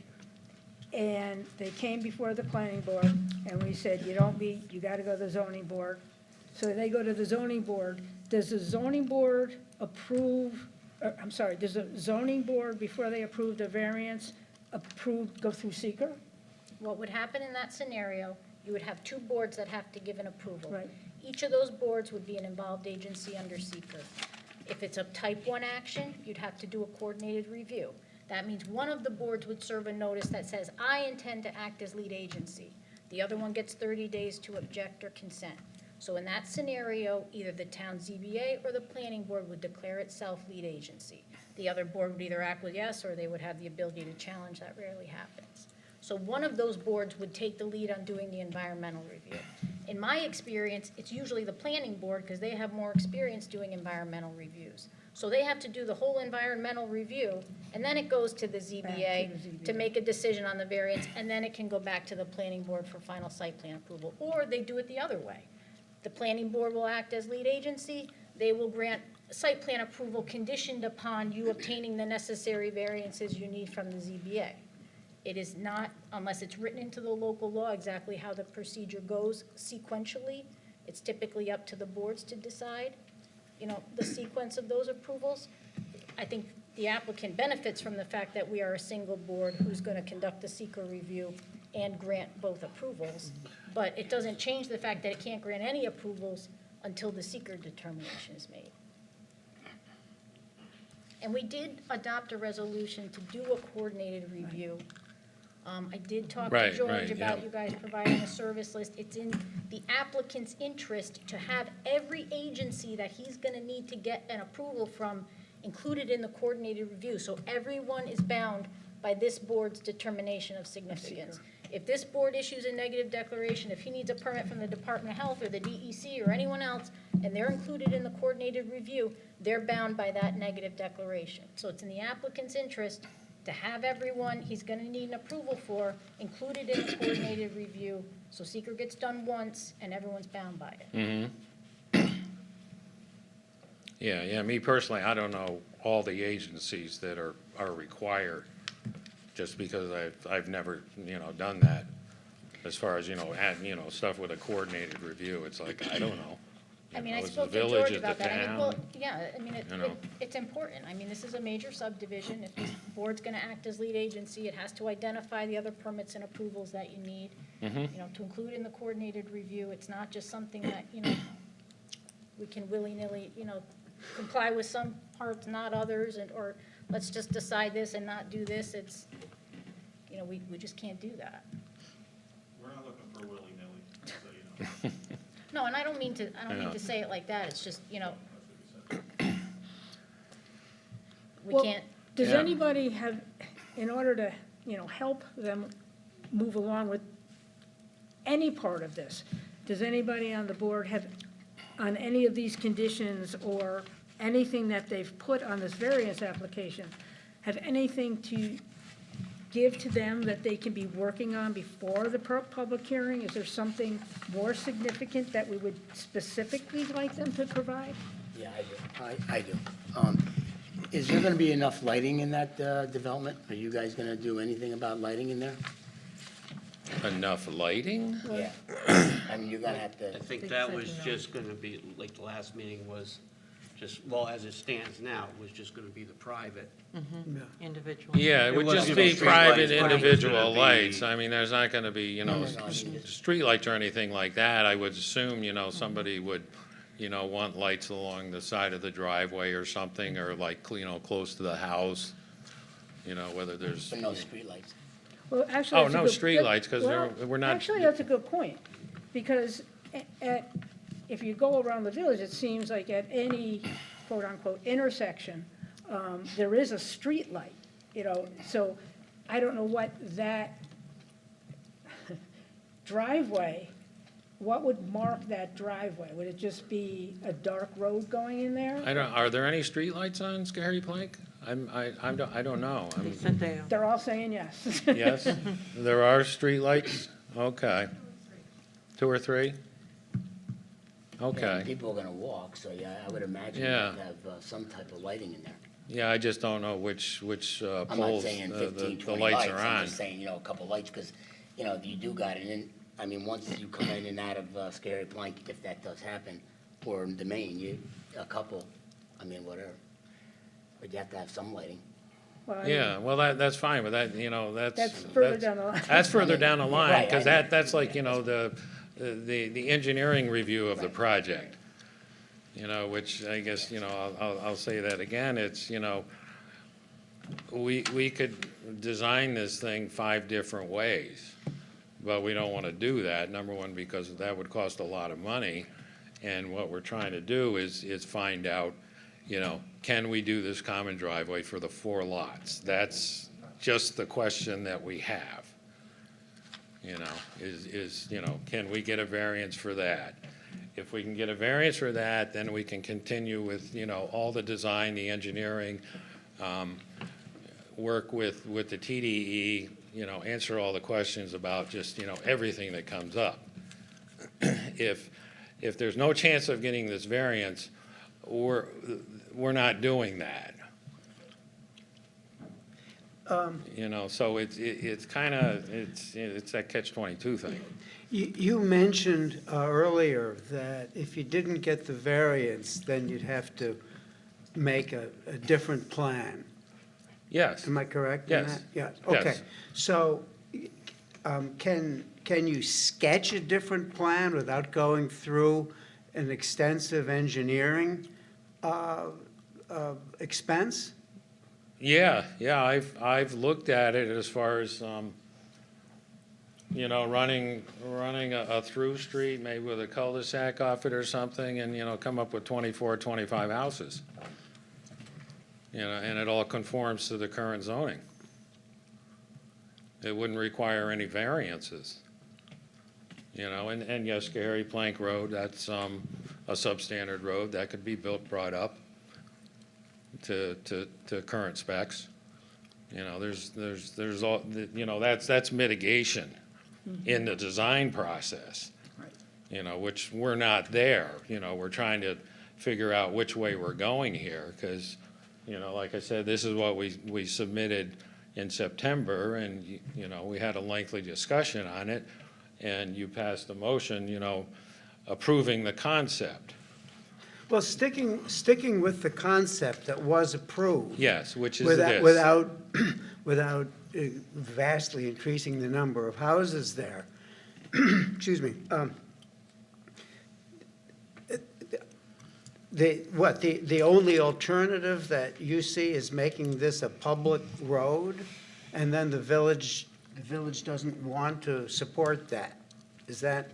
and they came before the planning board, and we said, you don't meet, you got to go to the zoning board, so they go to the zoning board, does the zoning board approve, does the zoning board, before they approve the variance, go through seeker? What would happen in that scenario, you would have 2 boards that have to give an approval. Right. Each of those boards would be an involved agency under seeker. If it's a type 1 action, you'd have to do a coordinated review. That means one of the boards would serve a notice that says, I intend to act as lead agency. The other one gets 30 days to object or consent. So in that scenario, either the town ZBA or the planning board would declare itself lead agency. The other board would either acquiesce or they would have the ability to challenge. That rarely happens. So one of those boards would take the lead on doing the environmental review. In my experience, it's usually the planning board because they have more experience doing environmental reviews. So they have to do the whole environmental review, and then it goes to the ZBA to make a decision on the variance, and then it can go back to the planning board for final site plan approval. Or they do it the other way. The planning board will act as lead agency. They will grant site plan approval conditioned upon you obtaining the necessary variances you need from the ZBA. It is not, unless it's written into the local law exactly how the procedure goes sequentially, it's typically up to the boards to decide, the sequence of those approvals. I think the applicant benefits from the fact that we are a single board who's going to conduct the seeker review and grant both approvals, but it doesn't change the fact that it can't grant any approvals until the seeker determination is made. And we did adopt a resolution to do a coordinated review. I did talk to Right, George right, about yeah. you guys providing a service list. It's in the applicant's interest to have every agency that he's gonna need to get an approval from included in the coordinated review. So everyone is bound by this board's determination of significance. If this board issues a negative declaration, if he needs a permit from the Department of Health or the DEC or anyone else, and they're included in the coordinated review, they're bound by that negative declaration. So it's in the applicant's interest to have everyone he's gonna need an approval for included in the coordinated review, so seeker gets done once and everyone's bound by it. Yeah, me personally, I don't know all the agencies that are required, just because I've never, done that. As far as, stuff with a coordinated review, it's like, I don't know. I mean, I Is the spoke to village, George is the about that. I mean, well, town? yeah, I mean, You know. it's important. I mean, this is a major subdivision. If this board's gonna act as lead agency, it has to identify the other permits and approvals that you need, to include in the coordinated review. It's not just something that, we can willy-nilly, comply with some parts, not others, or let's just decide this and not do this. It's, we just can't do that. We're not looking for willy-nilly, just so you know. No, and I don't mean to know. say it like that. It's just, we Well, can't. Does Yeah. anybody have, in order to, help them move along with any part of this, does anybody on the board have, on any of these conditions or anything that they've put on this variance application, have anything to give to them that they can be working on before the public hearing? Is there something more significant that we would specifically like them to provide? Yeah, I do. Is there gonna be enough lighting in that, development? Are you guys gonna do anything about lighting in there? Enough lighting? Yeah. I mean, you're gonna have I to, think They that said was no. just gonna be, like the last meeting was just, well, as it stands now, it was just gonna be the private. Individual. Yeah, it It would wasn't just gonna be be street private lights, but it was individual gonna be- lights. I mean, there's not gonna be, No, I mean, streetlights or anything like that. I would assume, somebody would, want lights along the side of the driveway or something, or like, close to the house, whether there's. but no streetlights. Well, actually, Oh, that's a no good- streetlights, 'cause well, we're not- Actually, that's a good point, because if you go around the village, it seems like at any quote-unquote intersection, there is a street light, so I don't know what that driveway, what would mark that driveway? Would it just be a dark road going in there? Are there any streetlights on Scary Plank? I don't know. They said they are. They're all saying yes. Yes, there are streetlights? Okay. 2 or 3? Yeah, Okay. people are gonna walk, so yeah, I would imagine Yeah. you'd have, some type of lighting in there. Yeah, I just don't know which I'm not poles saying the 15, 20 lights lights, are I'm on. just saying, a couple lights, because, you do got it in, I mean, once you come in and out of, Scary Plank, if that does happen, or the main, a couple, I mean, whatever. But you have to have some lighting. Well, I mean, Yeah, well, that's fine, but That's further down the line. That's further down the line, Right, because I- that's like, the engineering review of the project. Which I guess, I'll say that again, it's, we could design this thing 5 different ways, but we don't want to do that. Number one, because that would cost a lot of money. And what we're trying to do is find out, you know, can we do this common driveway for the 4 lots? That's just the question that we have. You know, you know, can we get a variance for that? If we can get a variance for that, then we can continue with, you know, all the design, the engineering, work with the TDE, you know, answer all the questions about just, you know, everything that comes up. If there's no chance of getting this variance, we're not doing that. You know, so it's kind of, it's that catch-22 thing. You mentioned earlier that if you didn't get the variance, then you'd have to make a different plan. Yes. Am I correct in Yes. that? Yeah, Yes. okay. So can you sketch a different plan without going through an extensive engineering expense? Yeah, I've looked at it as far as, you know, running a through street, maybe with a cul-de-sac off it or something, and, you know, come up with 24, 25 houses. You know, and it all conforms to the current zoning. It wouldn't require any variances. You know, and yes, Gary Plank Road, that's a substandard road, that could be brought up to current specs. You know, there's all, you know, that's mitigation in the design process. Right. You know, which we're not there, you know, we're trying to figure out which way we're going here, because, you know, like I said, this is what we submitted in September, and, you know, we had a lengthy discussion on it, and you passed a motion, you know, approving the concept. Well, sticking with the concept that was approved. Yes, which is without- this. Without vastly increasing the number of houses there. Excuse me. The only alternative that you see is making this a public road, and then the village doesn't want to support that? Is that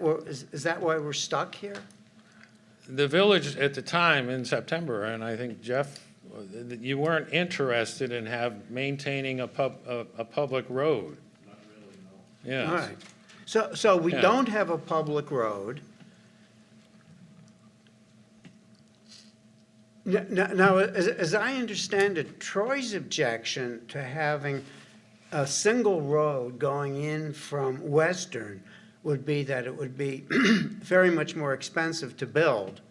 why we're stuck here? The village at the time in September, and I think Jeff, you weren't interested in maintaining a public road. Not really, no. All Yes. right. So we Yeah. don't have a public road. Now, as I understand it, Troy's objection to having a single road going in from Western would be that it would be very much more expensive to build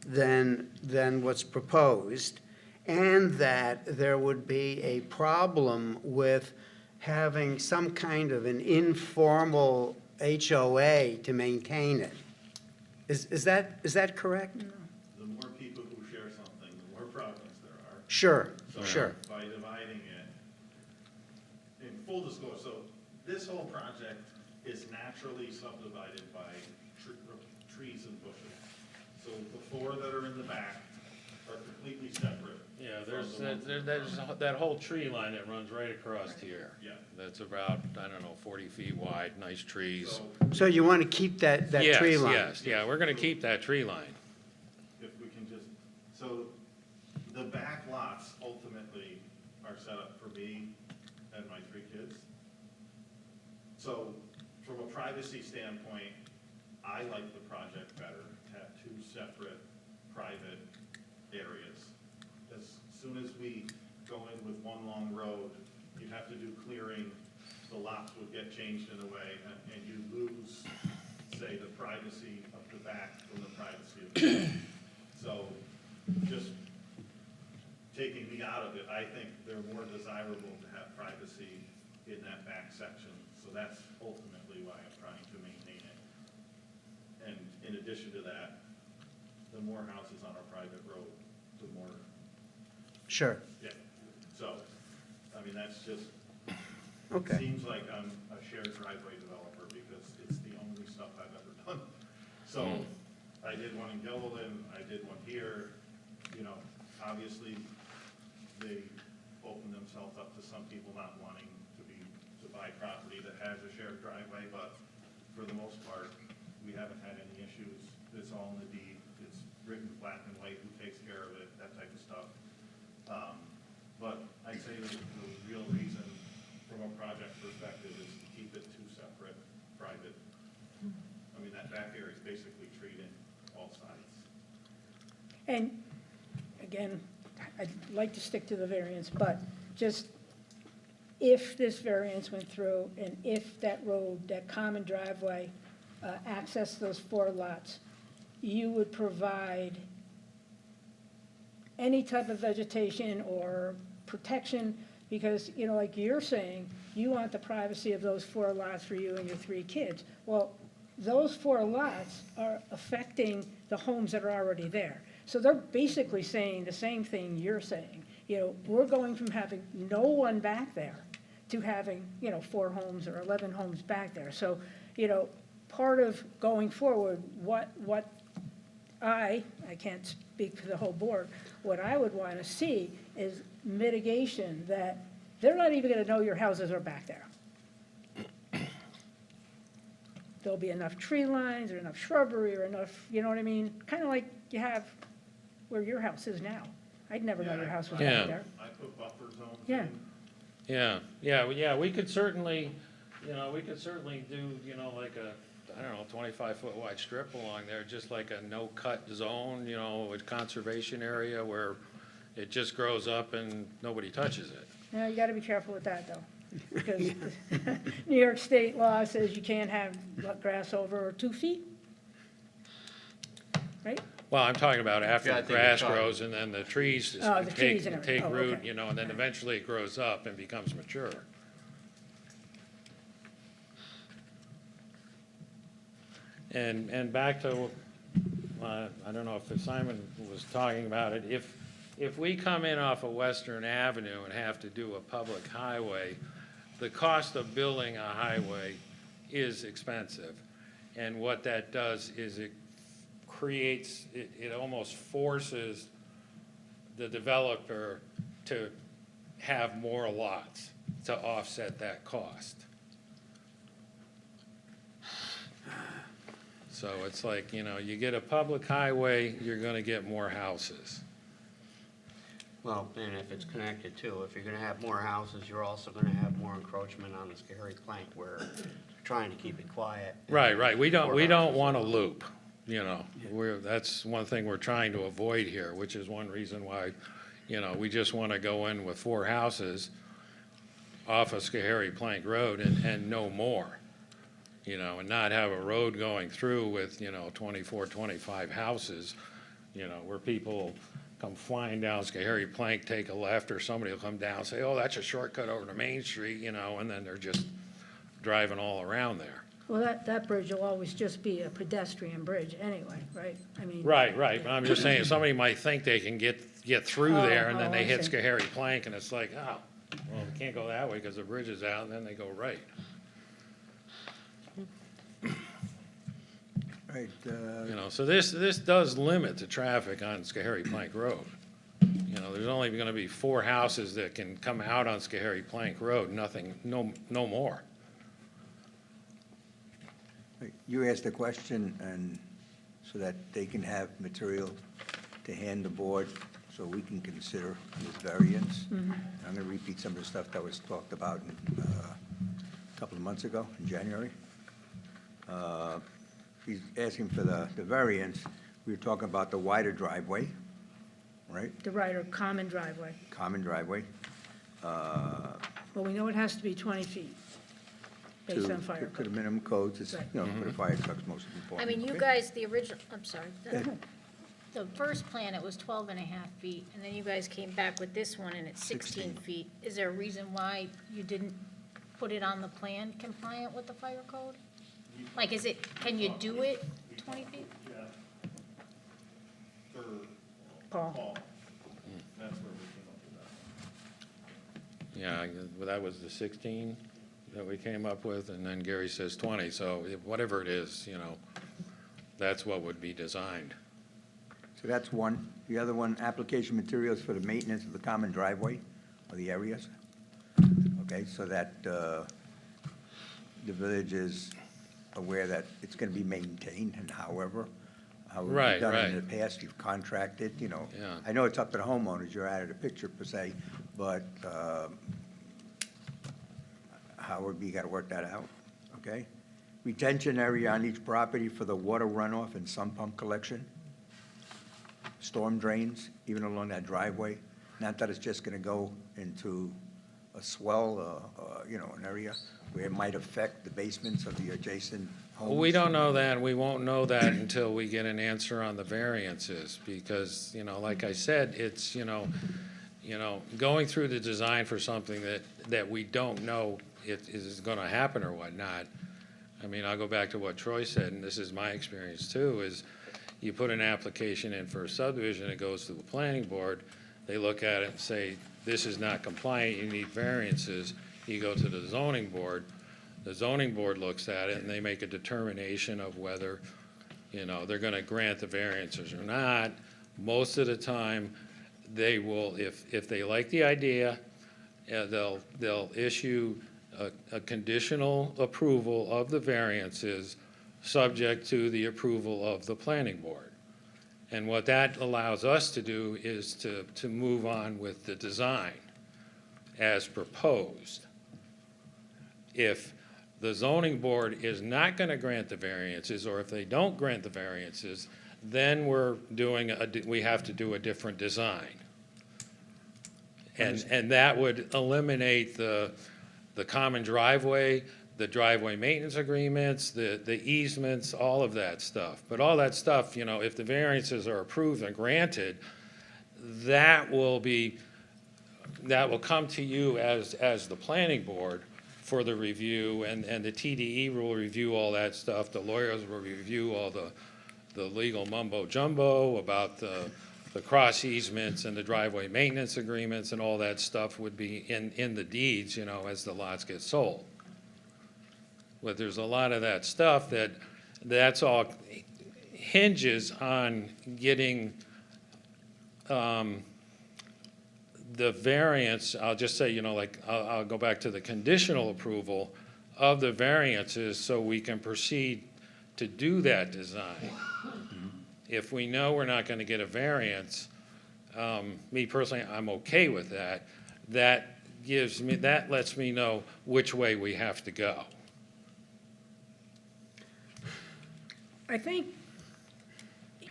than what's proposed, and that there would be a problem with having some kind of an informal HOA to maintain it. Is that correct? The more people who share something, the more problems there are. Sure, So sure. by dividing it, in full disclosure, so this whole project is naturally subdivided by trees and bushes. So the 4 that are in the back are completely separate. Yeah, from there's the ones in there's front. that whole tree line that runs right across here. Yeah. That's about, I don't know, 40 feet wide, nice trees. So So you want to keep that tree line? Yes, yeah, we're gonna keep that tree line. if we can just, so the back lots ultimately are set up for me and my 3 kids. So from a privacy standpoint, I like the project better to have 2 separate private areas. As soon as we go in with one long road, you'd have to do clearing, the lots would get changed in a way, and you lose, say, the privacy of the back from the privacy of the front. So just taking me out of it, I think they're more desirable to have privacy in that back section. So that's ultimately why I'm trying to maintain it. And in addition to that, the more houses on a private road, the more, Sure, yeah. So, I mean, that's just, okay. seems like I'm a shared driveway developer because it's the only stuff I've ever done. So I did one in Gilliland, I did one here, you know, obviously they open themselves up to some people not wanting to buy property that has a shared driveway, but for the most part, we haven't had any issues it's all in the deed, it's written black and white, who takes care of it, that type of stuff. But I'd say the real reason from a project perspective is to keep it two separate, private. I mean, that back area is basically treated all sides. And again, I'd like to stick to the variance, but just if this variance went through and if that road, that common driveway, accessed those 4 lots, you would provide any type of vegetation or protection, because, you know, like you're saying, you want the privacy of those 4 lots for you and your 3 kids. Well, those 4 lots are affecting the homes that are already there. So they're basically saying the same thing you're saying. You know, we're going from having no one back there to having, you know, 4 homes or 11 homes back there. So, you know, part of going forward, what I can't speak for the whole board, what I would want to see is mitigation, that they're not even going to know your houses are back there. There'll be enough tree lines or enough shrubbery or enough, you know what I mean? Kind of like you have where your house is now. I'd never know your house was Yeah. back there. I put buffer zones Yeah. in. Yeah, we could certainly, you know, do, you know, like a, I don't know, 25-foot wide strip along there, just like a no-cut zone, you know, with conservation area where it just grows up and nobody touches it. Now, you got to be careful with that, though, because New York State law says you can't have grass over 2 feet, right? Well, I'm talking about after Yeah, I the think grass you're talking- grows and then the trees just Oh, the trees and everything. take Oh, root, okay. you know, and then eventually it grows up and becomes mature. And back to, I don't know if Simon was talking about it, if we come in off of Western Avenue and have to do a public highway, the cost of building a highway is expensive. And what that does is it creates, it almost forces the developer to have more lots to offset that cost. So it's like, you know, you get a public highway, you're gonna get more houses. Well, and if it's connected too, if you're gonna have more houses, you're also gonna have more encroachment on the scary plank where you're trying to keep it quiet. Right, we don't More houses. want a loop, you know, that's one thing we're trying to avoid here, which is one reason why, you know, we just wanna go in with 4 houses off of Schoharie Plank Road and no more, you know, and not have a road going through with, you know, 24, 25 houses, you know, where people come flying down Schoharie Plank, take a left, or somebody will come down and say, oh, that's a shortcut over to Main Street, you know, and then they're just driving all around there. Well, that bridge will always just be a pedestrian bridge anyway, right? I mean. Right, but I'm just saying, somebody might think they can get through there, and then they I hit see. Schoharie Plank, and it's like, oh, well, we can't go that way because the bridge is out, and then they go right. Right, You know, so this does limit the traffic on Schoharie Plank Road. You know, there's only gonna be 4 houses that can come out on Schoharie Plank Road, nothing, no more. you asked the question, and so that they can have material to hand the board, so we can consider this variance. I'm going to repeat some of the stuff that was talked about a couple of months ago, in January. He's asking for the variance. We were talking about the wider driveway, right? The right or common driveway. Common driveway. Well, we know it has to be 20 feet based on fire To the code. minimum codes, it's, Right. you know, for the fire trucks, most I important. mean, you Okay? guys, the original, I'm sorry, the first plan, it was 12 and a half feet, and then you guys came back with this one, and it's 16 feet. Is there a reason why you didn't put it on the plan compliant with the fire code? Like, is it, can you do it 20 feet? Yeah. For Paul. Paul, that's where we came up with that. Yeah, well, that was the 16 that we came up with, and then Gary says 20, so whatever it is, you know, that's what would be designed. So that's one. The other one, application materials for the maintenance of the common driveway or the areas. Okay, so that the village is aware that it's going to be maintained, and however, how Right, we've done it in right. the past, you've contracted, you know. Yeah. I know it's up to the homeowners, you're out of the picture per se, but Howard, you gotta work that out, okay? Retention area on each property for the water runoff and sump pump collection. Storm drains, even along that driveway. Not that it's just gonna go into a swell, you know, an area where it might affect the basements of the adjacent homes. We don't know that, and we won't know that until we get an answer on the variances, because, you know, like I said, it's, you know, going through the design for something that we don't know it is gonna happen or whatnot. I mean, I'll go back to what Troy said, and this is my experience too, is you put an application in for a subdivision, it goes to the planning board, they look at it and say, this is not compliant, you need variances. You go to the zoning board, the zoning board looks at it, and they make a determination of whether, you know, they're gonna grant the variances or not. Most of the time, they will, if they like the idea, they'll issue a conditional approval of the variances, subject to the approval of the planning board. And what that allows us to do is to move on with the design as proposed. If the zoning board is not going to grant the variances, or if they don't grant the variances, then we have to do a different design. And that would eliminate the common driveway, the driveway maintenance agreements, the easements, all of that stuff. But all that stuff, you know, if the variances are approved and granted, that will come to you as the planning board for the review, and the TDE will review all that stuff. The lawyers will review all the legal mumbo jumbo about the cross easements and the driveway maintenance agreements, and all that stuff would be in the deeds, you know, as the lots get sold. But there's a lot of that stuff that's all hinges on getting the variance. I'll just say, you know, like, I'll go back to the conditional approval of the variances so we can proceed to do that design. If we know we're not gonna get a variance, me personally, I'm okay with that. That lets me know which way we have to go. I think,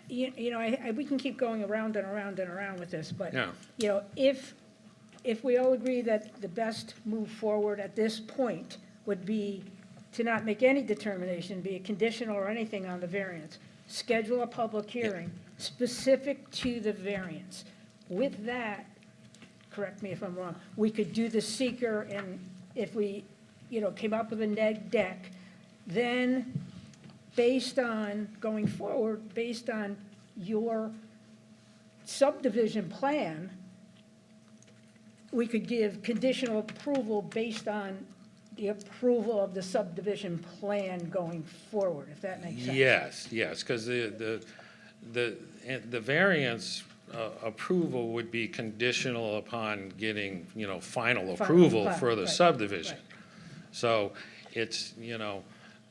you know, we can keep going around and around and around with this, but, Yeah. you know, if we all agree that the best move forward at this point would be to not make any determination, be it conditional or anything on the variance, schedule a public hearing specific to the variance. With that, correct me if I'm wrong, we could do the seeker, and if we, you know, came up with a neg deck, then based on, going forward, based on your subdivision plan, we could give conditional approval based on the approval of the subdivision plan going forward, if that makes sense. Yes, because the variance approval would be conditional upon getting, you know, final approval plat, for the right, subdivision. right. So it's, you know,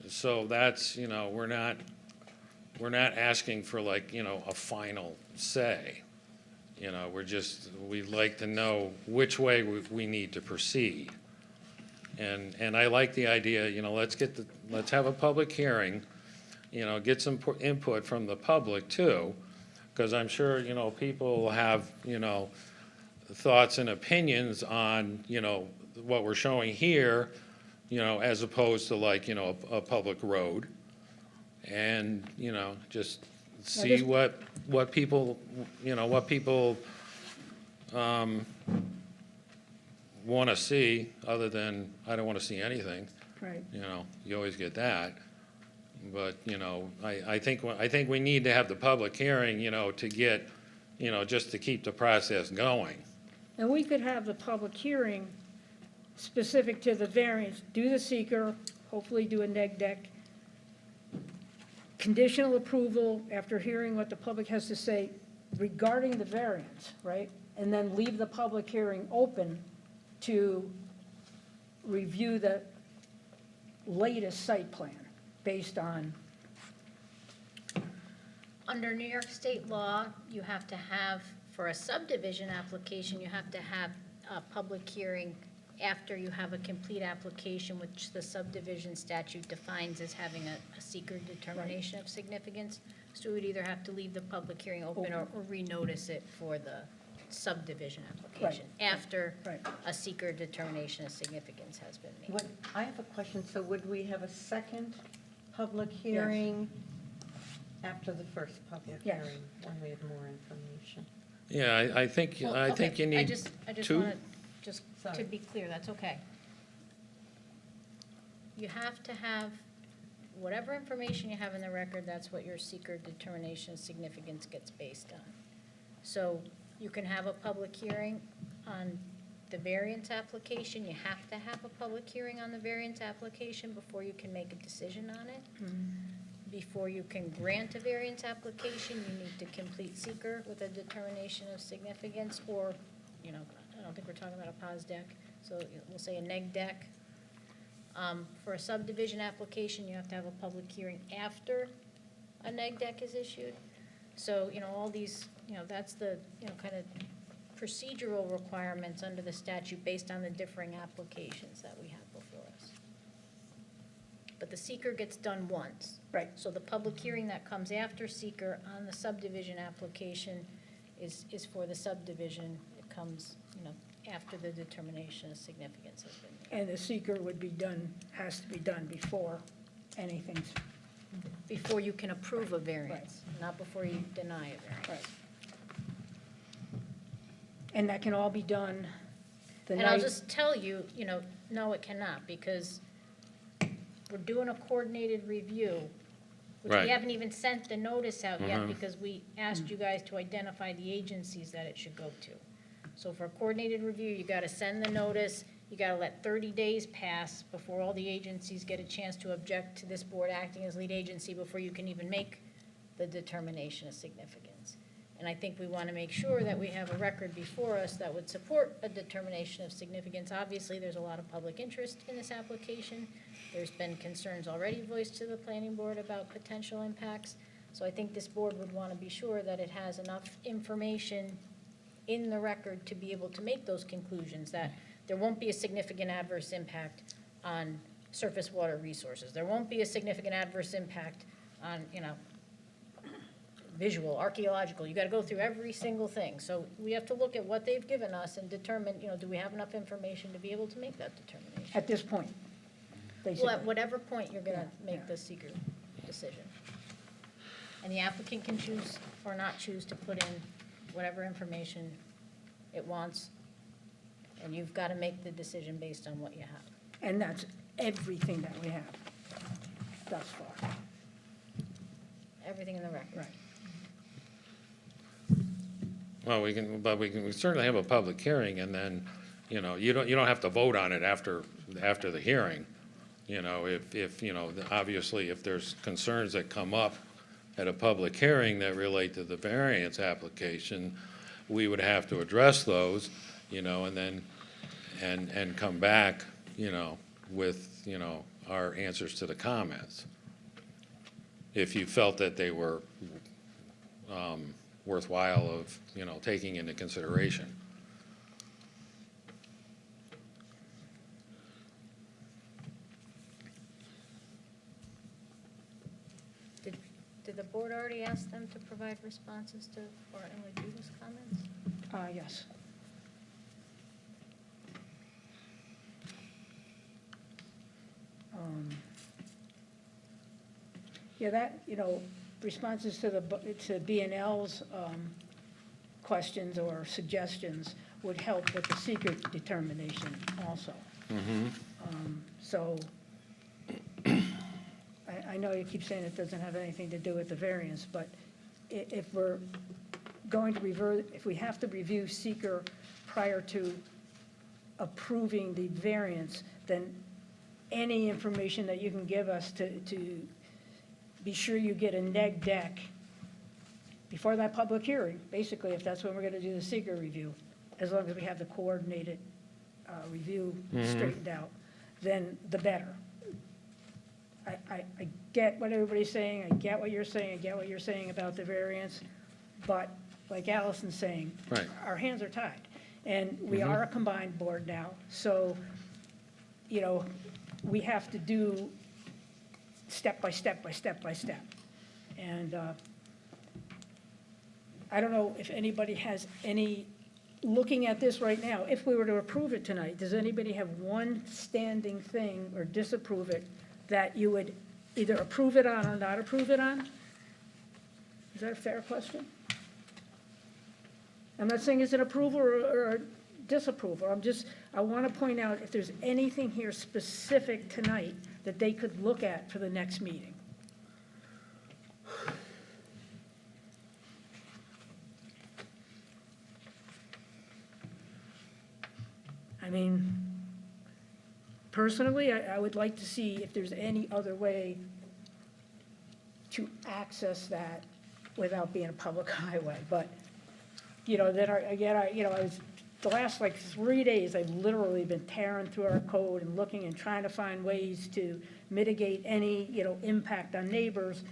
so that's, you know, we're not asking for, like, you know, a final say. You know, we'd like to know which way we need to proceed. And I like the idea, you know, let's have a public hearing, you know, get some input from the public too, because I'm sure, you know, people have, you know, thoughts and opinions on, you know, what we're showing here, you know, as opposed to, like, you know, a public road. And, you know, just see what people, you know, want to see, other than, I don't want to see anything. Right. You know, you always get that. But, you know, I think we need to have the public hearing, you know, to get, you know, just to keep the process going. And we could have the public hearing specific to the variance, do the seeker, hopefully do a neg deck, conditional approval after hearing what the public has to say regarding the variance, right? And then leave the public hearing open to review the latest site plan based on, under New York state law, you have to have, for a subdivision application, you have to have a public hearing after you have a complete application, which the subdivision statute defines as having a seeker determination of significance. So we would either have to leave the public hearing open or renotice it for the subdivision application after Right. a seeker determination of significance has been made. Would, I have a question, so would we have a second public hearing after the first public Yes. hearing, when we have more information? Yeah, I think, Well, I think okay, you need I just two. want to, just to Sorry. be clear, that's okay. You have to have, whatever information you have in the record, that's what your seeker determination of significance gets based on. So you can have a public hearing on the variance application. You have to have a public hearing on the variance application before you can make a decision on it. Before you can grant a variance application, you need to complete seeker with a determination of significance, or, you know, I don't think we're talking about a pos deck, so we'll say a neg deck. For a subdivision application, you have to have a public hearing after a neg deck is issued. So, you know, all these, you know, that's the, you know, kind of procedural requirements under the statute based on the differing applications that we have before us. But the seeker gets done once. Right. So the public hearing that comes after seeker on the subdivision application is for the subdivision. It comes, you know, after the determination of significance has been made. And the seeker would be done, has to be done before anything's, Before you can approve a variance, not before you deny a variance. right. And that can all be done the And I'll night, just tell you, you know, no, it cannot, because we're doing a coordinated review, which Right. we haven't even sent the notice out yet, Mhm. because we asked you guys to identify the agencies that it should go to. So for a coordinated review, you gotta send the notice, you gotta let 30 days pass before all the agencies get a chance to object to this board acting as lead agency before you can even make the determination of significance. And I think we want to make sure that we have a record before us that would support a determination of significance. Obviously, there's a lot of public interest in this application. There's been concerns already voiced to the planning board about potential impacts. So I think this board would want to be sure that it has enough information in the record to be able to make those conclusions, that there won't be a significant adverse impact on surface water resources. There won't be a significant adverse impact on, you know, visual, archaeological. You got to go through every single thing. So we have to look at what they've given us and determine, you know, do we have enough information to be able to make that determination? at this point, Well, basically. at whatever point you're going to Yeah, make yeah. the seeker decision. And the applicant can choose or not choose to put in whatever information it wants, and you've got to make the decision based on what you have. And that's everything that we have thus far. Everything in the record. Right. Well, we certainly have a public hearing, and then, you know, you don't have to vote on it after the hearing. You know, if, you know, obviously, if there's concerns that come up at a public hearing that relate to the variance application, we would have to address those, you know, and then, and come back, you know, with, you know, our answers to the comments. If you felt that they were worthwhile of, you know, taking into consideration. Did the board already ask them to provide responses to Barton and Lajuda's comments? Yes. Yeah, that, you know, responses to B&L's questions or suggestions would help with the seeker determination also. So, I know you keep saying it doesn't have anything to do with the variance, but if we're going to revert, if we have to review seeker prior to approving the variance, then any information that you can give us to be sure you get a neg deck before that public hearing, basically, if that's when we're gonna do the seeker review, as long as we have the coordinated review straightened out, then the better. I get what everybody's saying, I get what you're saying, I get what you're saying about the variance, but like Allison's saying, Right. our hands are tied. And we are a combined board now, so, you know, we have to do step by step by step by step. And I don't know if anybody has any, looking at this right now, if we were to approve it tonight, does anybody have one standing thing or disapprove it that you would either approve it on or not approve it on? Is that a fair question? I'm not saying it's an approval or a disapproval, I want to point out if there's anything here specific tonight that they could look at for the next meeting. I mean, personally, I would like to see if there's any other way to access that without being a public highway, but, you know, then the last like 3 days, I've literally been tearing through our code and looking and trying to find ways to mitigate any, you know, impact on neighbors.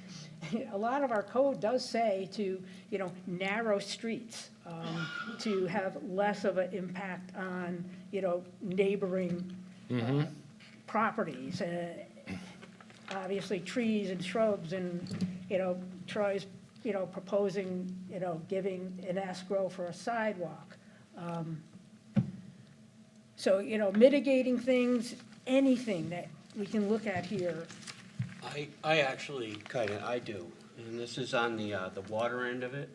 A lot of our code does say to, you know, narrow streets, to have less of an impact on, you know, neighboring properties. Obviously, trees and shrubs and, you know, Troy's, you know, proposing, you know, giving an escrow for a sidewalk. So, you know, mitigating things, anything that we can look at here. I actually I do, and this is on the water end of it.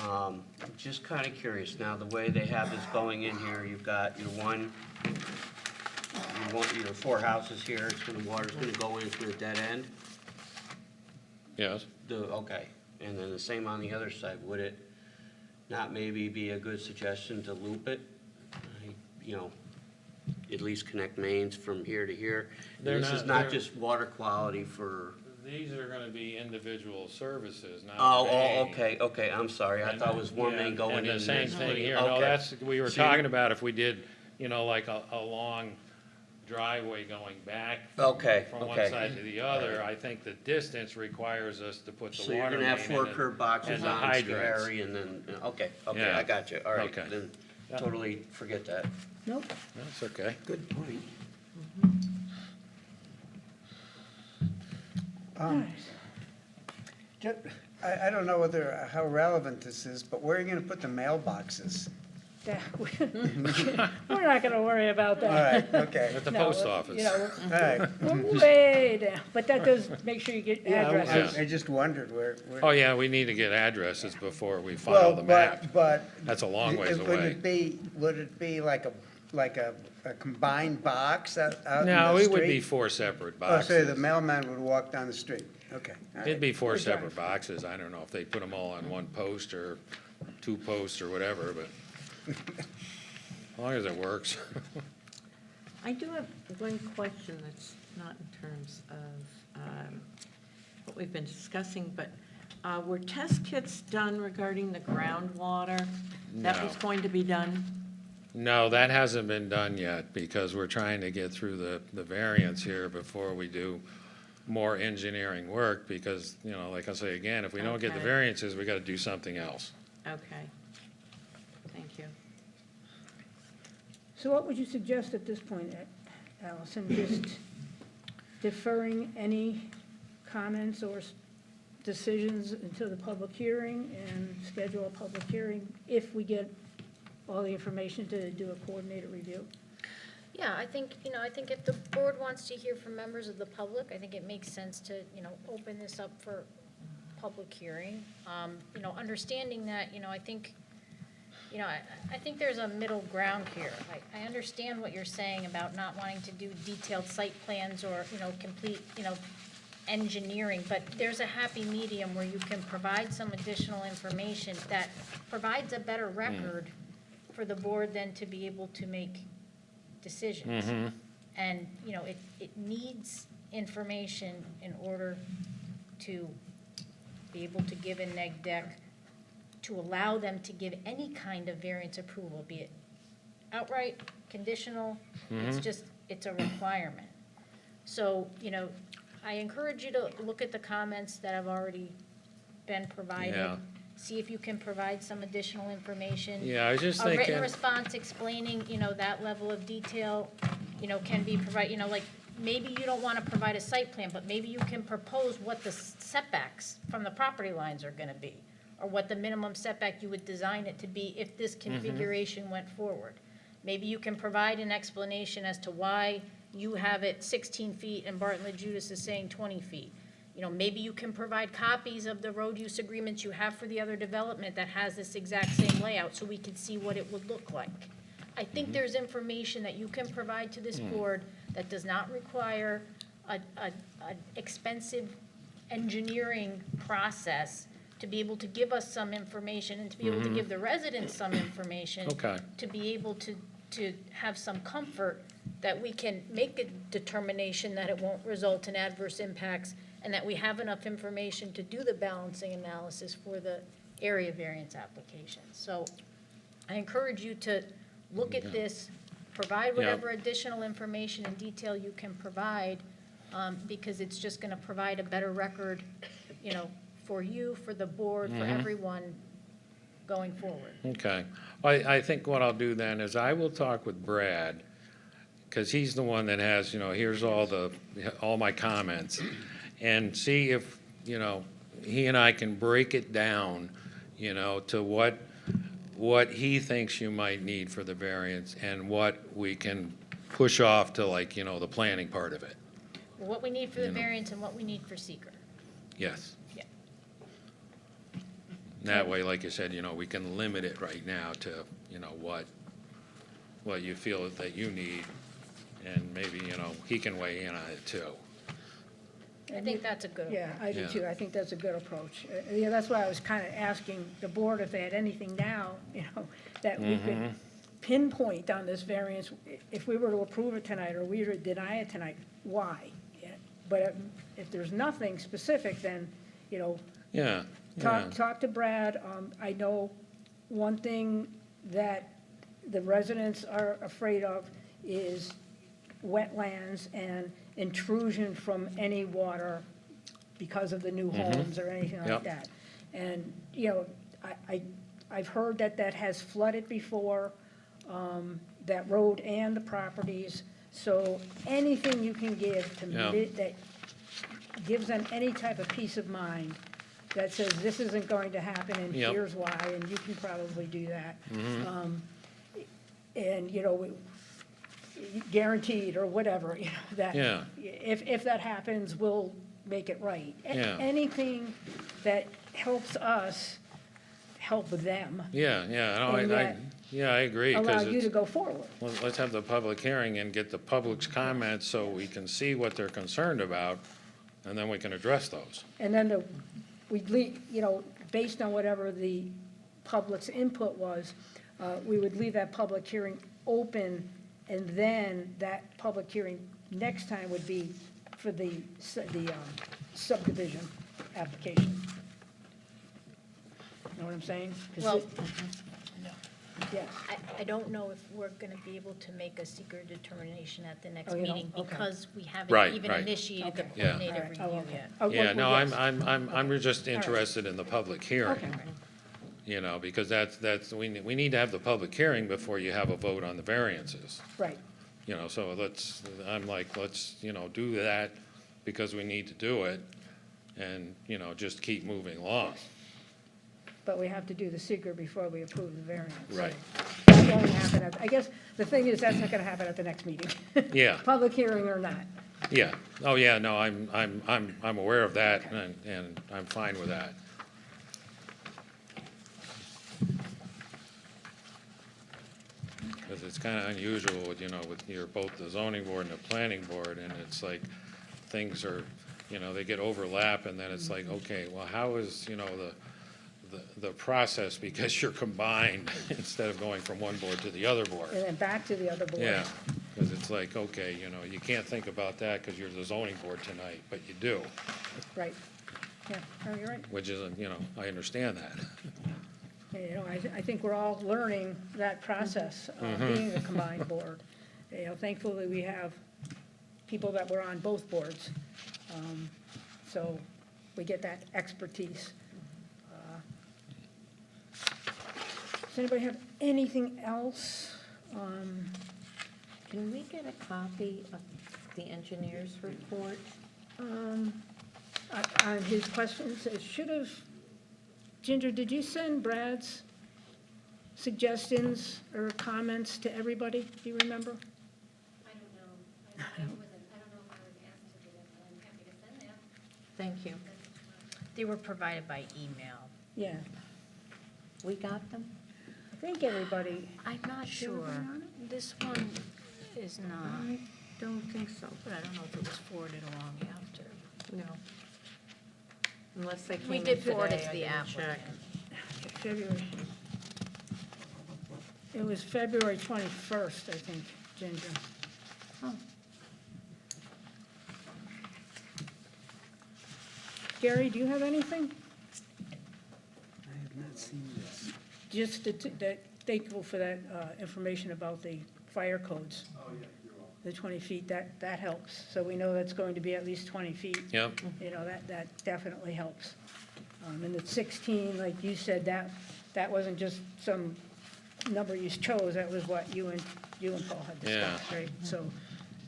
I'm just kind of curious, now, the way they have this going in here, you've got your your 4 houses here, water's gonna go in through a dead end? Yes. Okay, and then the same on the other side, would it not maybe be a good suggestion to loop it? You know, at least connect mains from here to here? And this is not just water quality for, These are gonna be individual services, not oh, main. okay, I'm sorry, I thought it was one main going in. And the same next thing to it. here, no, Okay. that's, we were So you're- talking about if we did, you know, like a long driveway going back Okay, from one okay. side to the other, I think the distance requires us to put the So water you're main gonna have 4 and curb boxes and the on hydrants. Scary, and then, okay, Yeah. I got you, all right, Okay. then Yeah. totally forget that. Nope. That's okay. Good point. All right. I don't know how relevant this is, but where are you going to put the mailboxes? Yeah, we're not gonna worry about All that. right, okay, At the No, post you office. know, all right. we're way down, but that does make sure you get Yeah, addresses. I just wondered where. Oh, yeah, we need to get addresses before we Well, file the map. but. That's a long ways Would away. it be like a combined box out in the street? No, it would be 4 separate Oh, so the boxes. mailman would walk down the street, okay. all It'd be right. 4 Good job. separate boxes. I don't know if they put them all on one post or 2 posts or whatever, but as long as it works. I do have one question that's not in terms of what we've been discussing, but were test kits done regarding the groundwater? That was No. going to be done? No, that hasn't been done yet because we're trying to get through the variance here before we do more engineering work because, you know, like I say again, if we don't get the Okay. variances, we gotta do something else. Okay. Thank you. So what would you suggest at this point, Allison? Just deferring any comments or decisions until the public hearing and schedule a public hearing if we get all the information to do a coordinated review? Yeah, I think if the board wants to hear from members of the public, I think it makes sense to, open this up for public hearing. Understanding that, I think there's a middle ground here. I understand what you're saying about not wanting to do detailed site plans or, complete, engineering, but there's a happy medium where you can provide some additional information that provides a better record for the board then to be able to make decisions. And, it needs information in order to be able to give a neg deck, to allow them to give any kind of variance approval, be it outright, conditional, it's a requirement. So, I encourage you to look at the comments that have already been provided. Yeah. See if you can provide some additional information. Yeah, I was just A written thinking, response explaining, that level of detail, can be provided, like, maybe you don't want to provide a site plan, but maybe you can propose what the setbacks from the property lines are gonna be, or what the minimum setback you would design it to be if this configuration went forward. Maybe you can provide an explanation as to why you have it 16 feet and Bartlett Judas is saying 20 feet. Maybe you can provide copies of the road use agreements you have for the other development that has this exact same layout, so we can see what it would look like. I think there's information that you can provide to this board that does not require an expensive engineering process to be able to give us some information and to be able to give the residents some information. Okay. To be able to have some comfort that we can make a determination that it won't result in adverse impacts and that we have enough information to do the balancing analysis for the area variance application. So I encourage you to look at this, provide whatever additional information and detail you can provide, because it's just gonna provide a better record, for you, for the board, for everyone going forward. okay. I think what I'll do then is I will talk with Brad, because he's the one that has, here's all my comments, and see if, he and I can break it down, to what he thinks you might need for the variance and what we can push off to, like, the planning part of it. What we need for the variance and what we need for seeker. Yes. Yeah. That way, like you said, we can limit it right now to, what you feel that you need, and maybe, he can weigh in on it too. I think that's a good. Yeah, I do Yeah. too. I think that's a good approach. Yeah, that's why I was kind of asking the board if they had anything now, that we could pinpoint on this variance. If we were to approve it tonight or we were to deny it tonight, why? Yeah, but if there's nothing specific, then, Yeah, talk to Brad. I know one thing that the residents are afraid of is wetlands and intrusion from any water because of the new homes or anything like Yep. that. And, I've heard that has flooded before, that road and the properties. So anything you can give to Yeah. that gives them any type of peace of mind that says this isn't going to happen and Yep. here's why, and you can probably do that. And, guaranteed or whatever, that Yeah. if that happens, we'll make it right. Yeah. Anything that helps us help them, yeah, no, And yet I agree, allow because you to go forward. let's have the public hearing and get the public's comments so we can see what they're concerned about, and then we can address those. And then we'd leave, based on whatever the public's input was, we would leave that public hearing open, and then that public hearing next time would be for the subdivision application. Know what I'm saying? 'Cause Well, Yes, I don't know if we're gonna be able to make a seeker determination at the next Oh, you don't? meeting Okay. because we haven't Right, even right. initiated the Okay. Yeah. coordinated all right, oh, review okay. yet. Oh, Yeah, well, no, yes. I'm just interested in the public hearing, Okay. because we need to have the public hearing before you have a vote on the variances. Right, So let's do that because we need to do it, and, just keep moving along. but we have to do the seeker before we approve the variance. Right. That's going to happen, I guess, the thing is, that's not going to happen at the next meeting. Yeah. Public hearing or not. Yeah, oh, yeah, no, I'm aware of that, and I'm fine with that. Because it's kind of unusual with, with both the zoning board and the planning board, and it's like, things are, they get overlap, and then it's like, okay, well, how is, the process, because you're combined, instead of going from one board to the other board? And then back to the other board. Yeah, because it's like, okay, you can't think about that because you're the zoning board tonight, but you do, Right. Yeah, no, you're right. which isn't, I understand that. I think we're all learning that process of being a combined board. Thankfully, we have people that were on both boards. So we get that expertise. Does anybody have anything else? Can we get a copy of the engineer's report? On his questions, it should have, Ginger, did you send Brad's suggestions or comments to everybody? Do you remember? I don't know. I don't know if I was asked to do it, but I'm happy to send that. Thank you. They were provided by email. Yeah, We got them? I think everybody, I'm not sure. This one is not, I don't think so. but I don't know if it was forwarded along after. No. Unless they came We in did forward it today, to I the didn't check. applicant. February, it was February 21st, I think, Ginger. Oh. Gary, do you have anything? I have not seen this. Just that, thankful for that information about the fire codes. Oh, yeah, you're welcome. The 20 feet, that helps. So we know that's going to be at least 20 feet. Yep. You know, that definitely helps. And the 16, like you said, that wasn't just some number you chose, that was what you and Paul had discussed, right? So,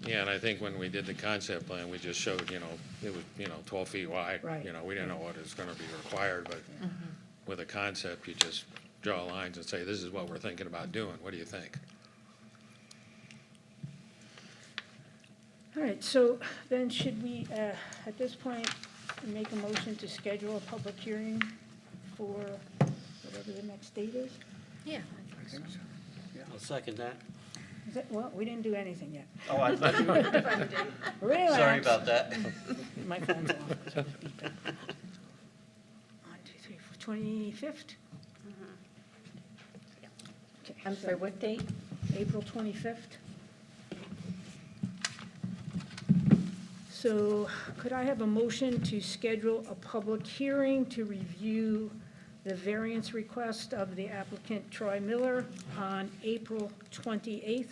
Yeah, and I think when we did the concept plan, we just showed, it was, 12 feet wide. Right. We didn't know what is gonna be required, but with a concept, you just draw lines and say, this is what we're thinking about doing. What do you think? all right, so then should we, at this point, make a motion to schedule a public hearing for whatever the next date is? Yeah. I think so. I'll second that. Is that, well, we didn't do anything yet. Oh, I thought you were, Relax. sorry about that. My phone's off. So beat that. 1, 2, 3, 4, 25th? Okay, I'm so sorry, what date? April 25th. So could I have a motion to schedule a public hearing to review the variance request of the applicant Troy Miller on April 28th?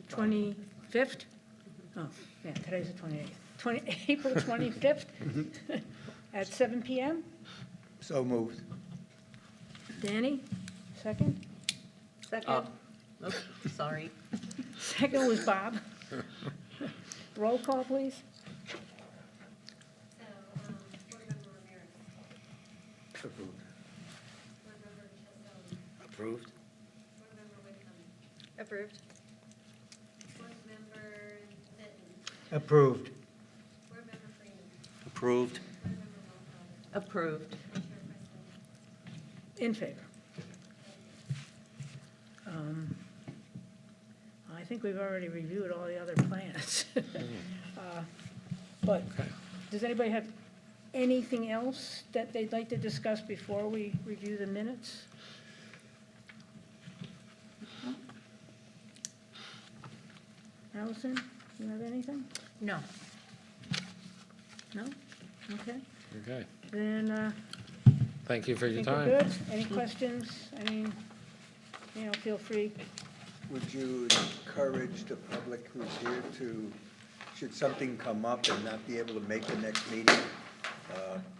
25th? Oh, yeah, today's the 28th. April 25th at 7 PM? So moved. Danny, second? Second? Oops, sorry. Second was Bob. Roll call, please. So, Board Member Ramirez, Approved. Board Member Chisholm, Approved? Board Member Whitcomb, Approved. Board Member Vinton, Approved. Board Member Freeman, Approved. Board Member Walpole, Approved. Chairperson. In favor. I think we've already reviewed all the other plans. But does anybody have anything else that they'd like to discuss before we review the minutes? Allison, you have anything? No. No? Okay. Okay. Then, Thank you for I your think we're time. good. Any questions? I mean, feel free. Would you encourage the public who's here to, should something come up and not be able to make the next meeting,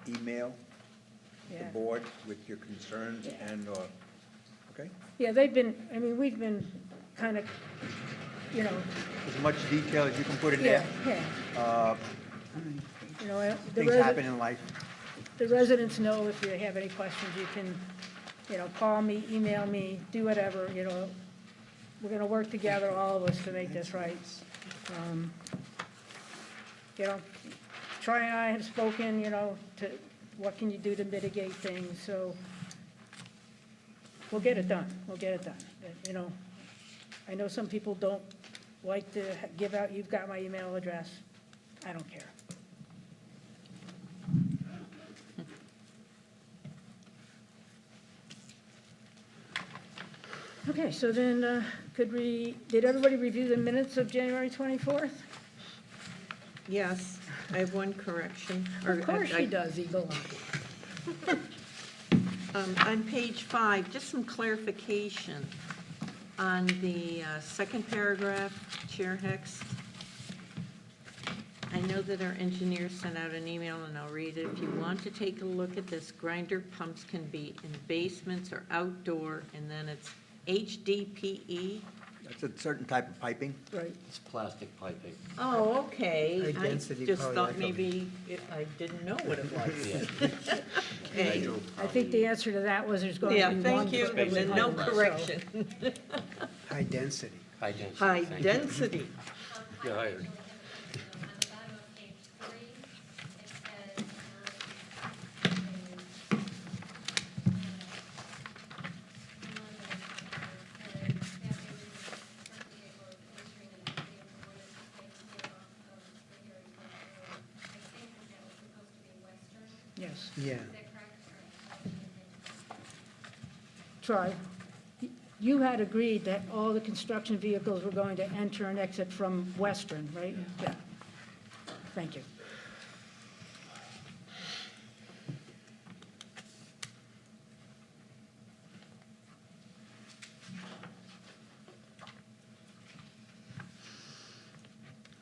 email the Yeah. board with your concerns and, okay? Yeah, we've been kind of, As much detail as you can put in yeah, there. yeah. The Things happen in life. the residents know if you have any questions, you can, call me, email me, do whatever, We're going to work together, all of us, to make this right. Troy and I have spoken, to what can you do to mitigate things, so we'll get it done, I know some people don't like to give out, you've got my email address, I don't care. Okay, so then, did everybody review the minutes of January 24th? Yes, I have one correction. Of course she does, Eagle Eye. On page 5, just some clarification on the second paragraph, Chair Hicks. I I know that our engineer sent out an email, and I'll read it. If you want to take a look at this, grinder pumps can be in basements or outdoor, and then it's HDPE. That's a certain type of piping. Right. It's plastic piping. Oh, okay. High I density just thought polyethylene. maybe, I didn't know what it was. Yeah. Okay. I think the answer to that was there's going to Yeah, be one. thank you, for and every then no home, so- correction. High density. High density. High thank you. density. You're hired. On the bottom of page 3, it says, Yes. Yeah. Troy, you had agreed that all the construction vehicles were going to enter and exit from Western, right? Yeah. Thank you.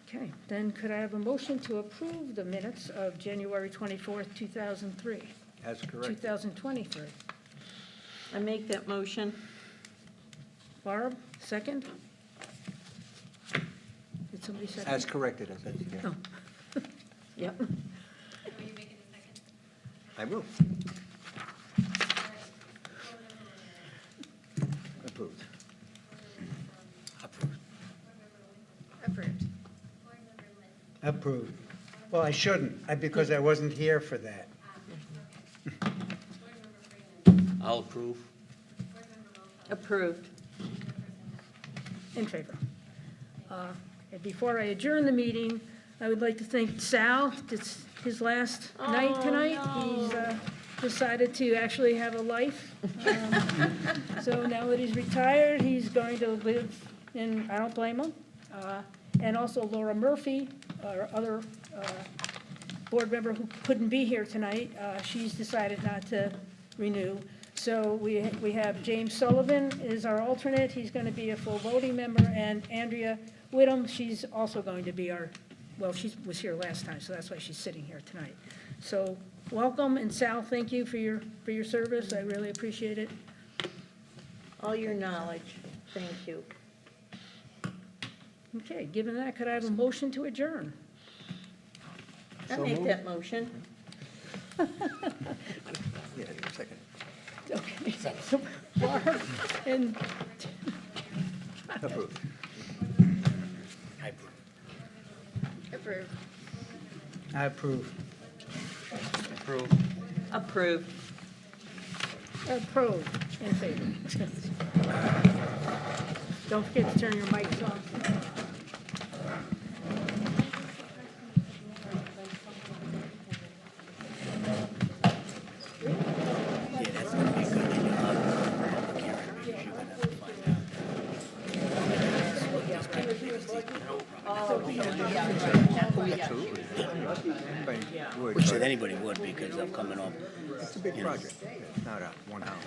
Okay, then could I have a motion to approve the minutes of January 24th, 2003? That's correct. 2023. I make that motion. Barb, second? Did somebody second? As corrected, I said, yeah. Oh. Yep. I will. Approved. Approved. Approved. Well, I shouldn't, because I wasn't here for that. I'll approve. Approved. In favor. And before I adjourn the meeting, I would like to thank Sal. It's his last night tonight. He's decided to actually have a life. So now that he's retired, he's going to live in, I don't blame him. And also Laura Murphy, our other board member who couldn't be here tonight, she's decided not to renew. So we have James Sullivan is our alternate. He's going to be a full voting member. And Andrea Whittam, she's also going to be our, well, she was here last time, so that's why she's sitting here tonight. So welcome, and Sal, thank you for your service. I really appreciate it. All your knowledge. Thank you. Okay, given that, could I have a motion to adjourn? I make that motion. Yeah, second. Okay. So Barb and Approved. I approve. Approved. I approve. Approve. Approved. Approved, in favor. Don't forget to turn your mics off. Yeah, that's gonna be good. Public hearing, because you're gonna have to find Anybody would. out. Which said anybody would because of coming up. It's a big project. It's not a one house.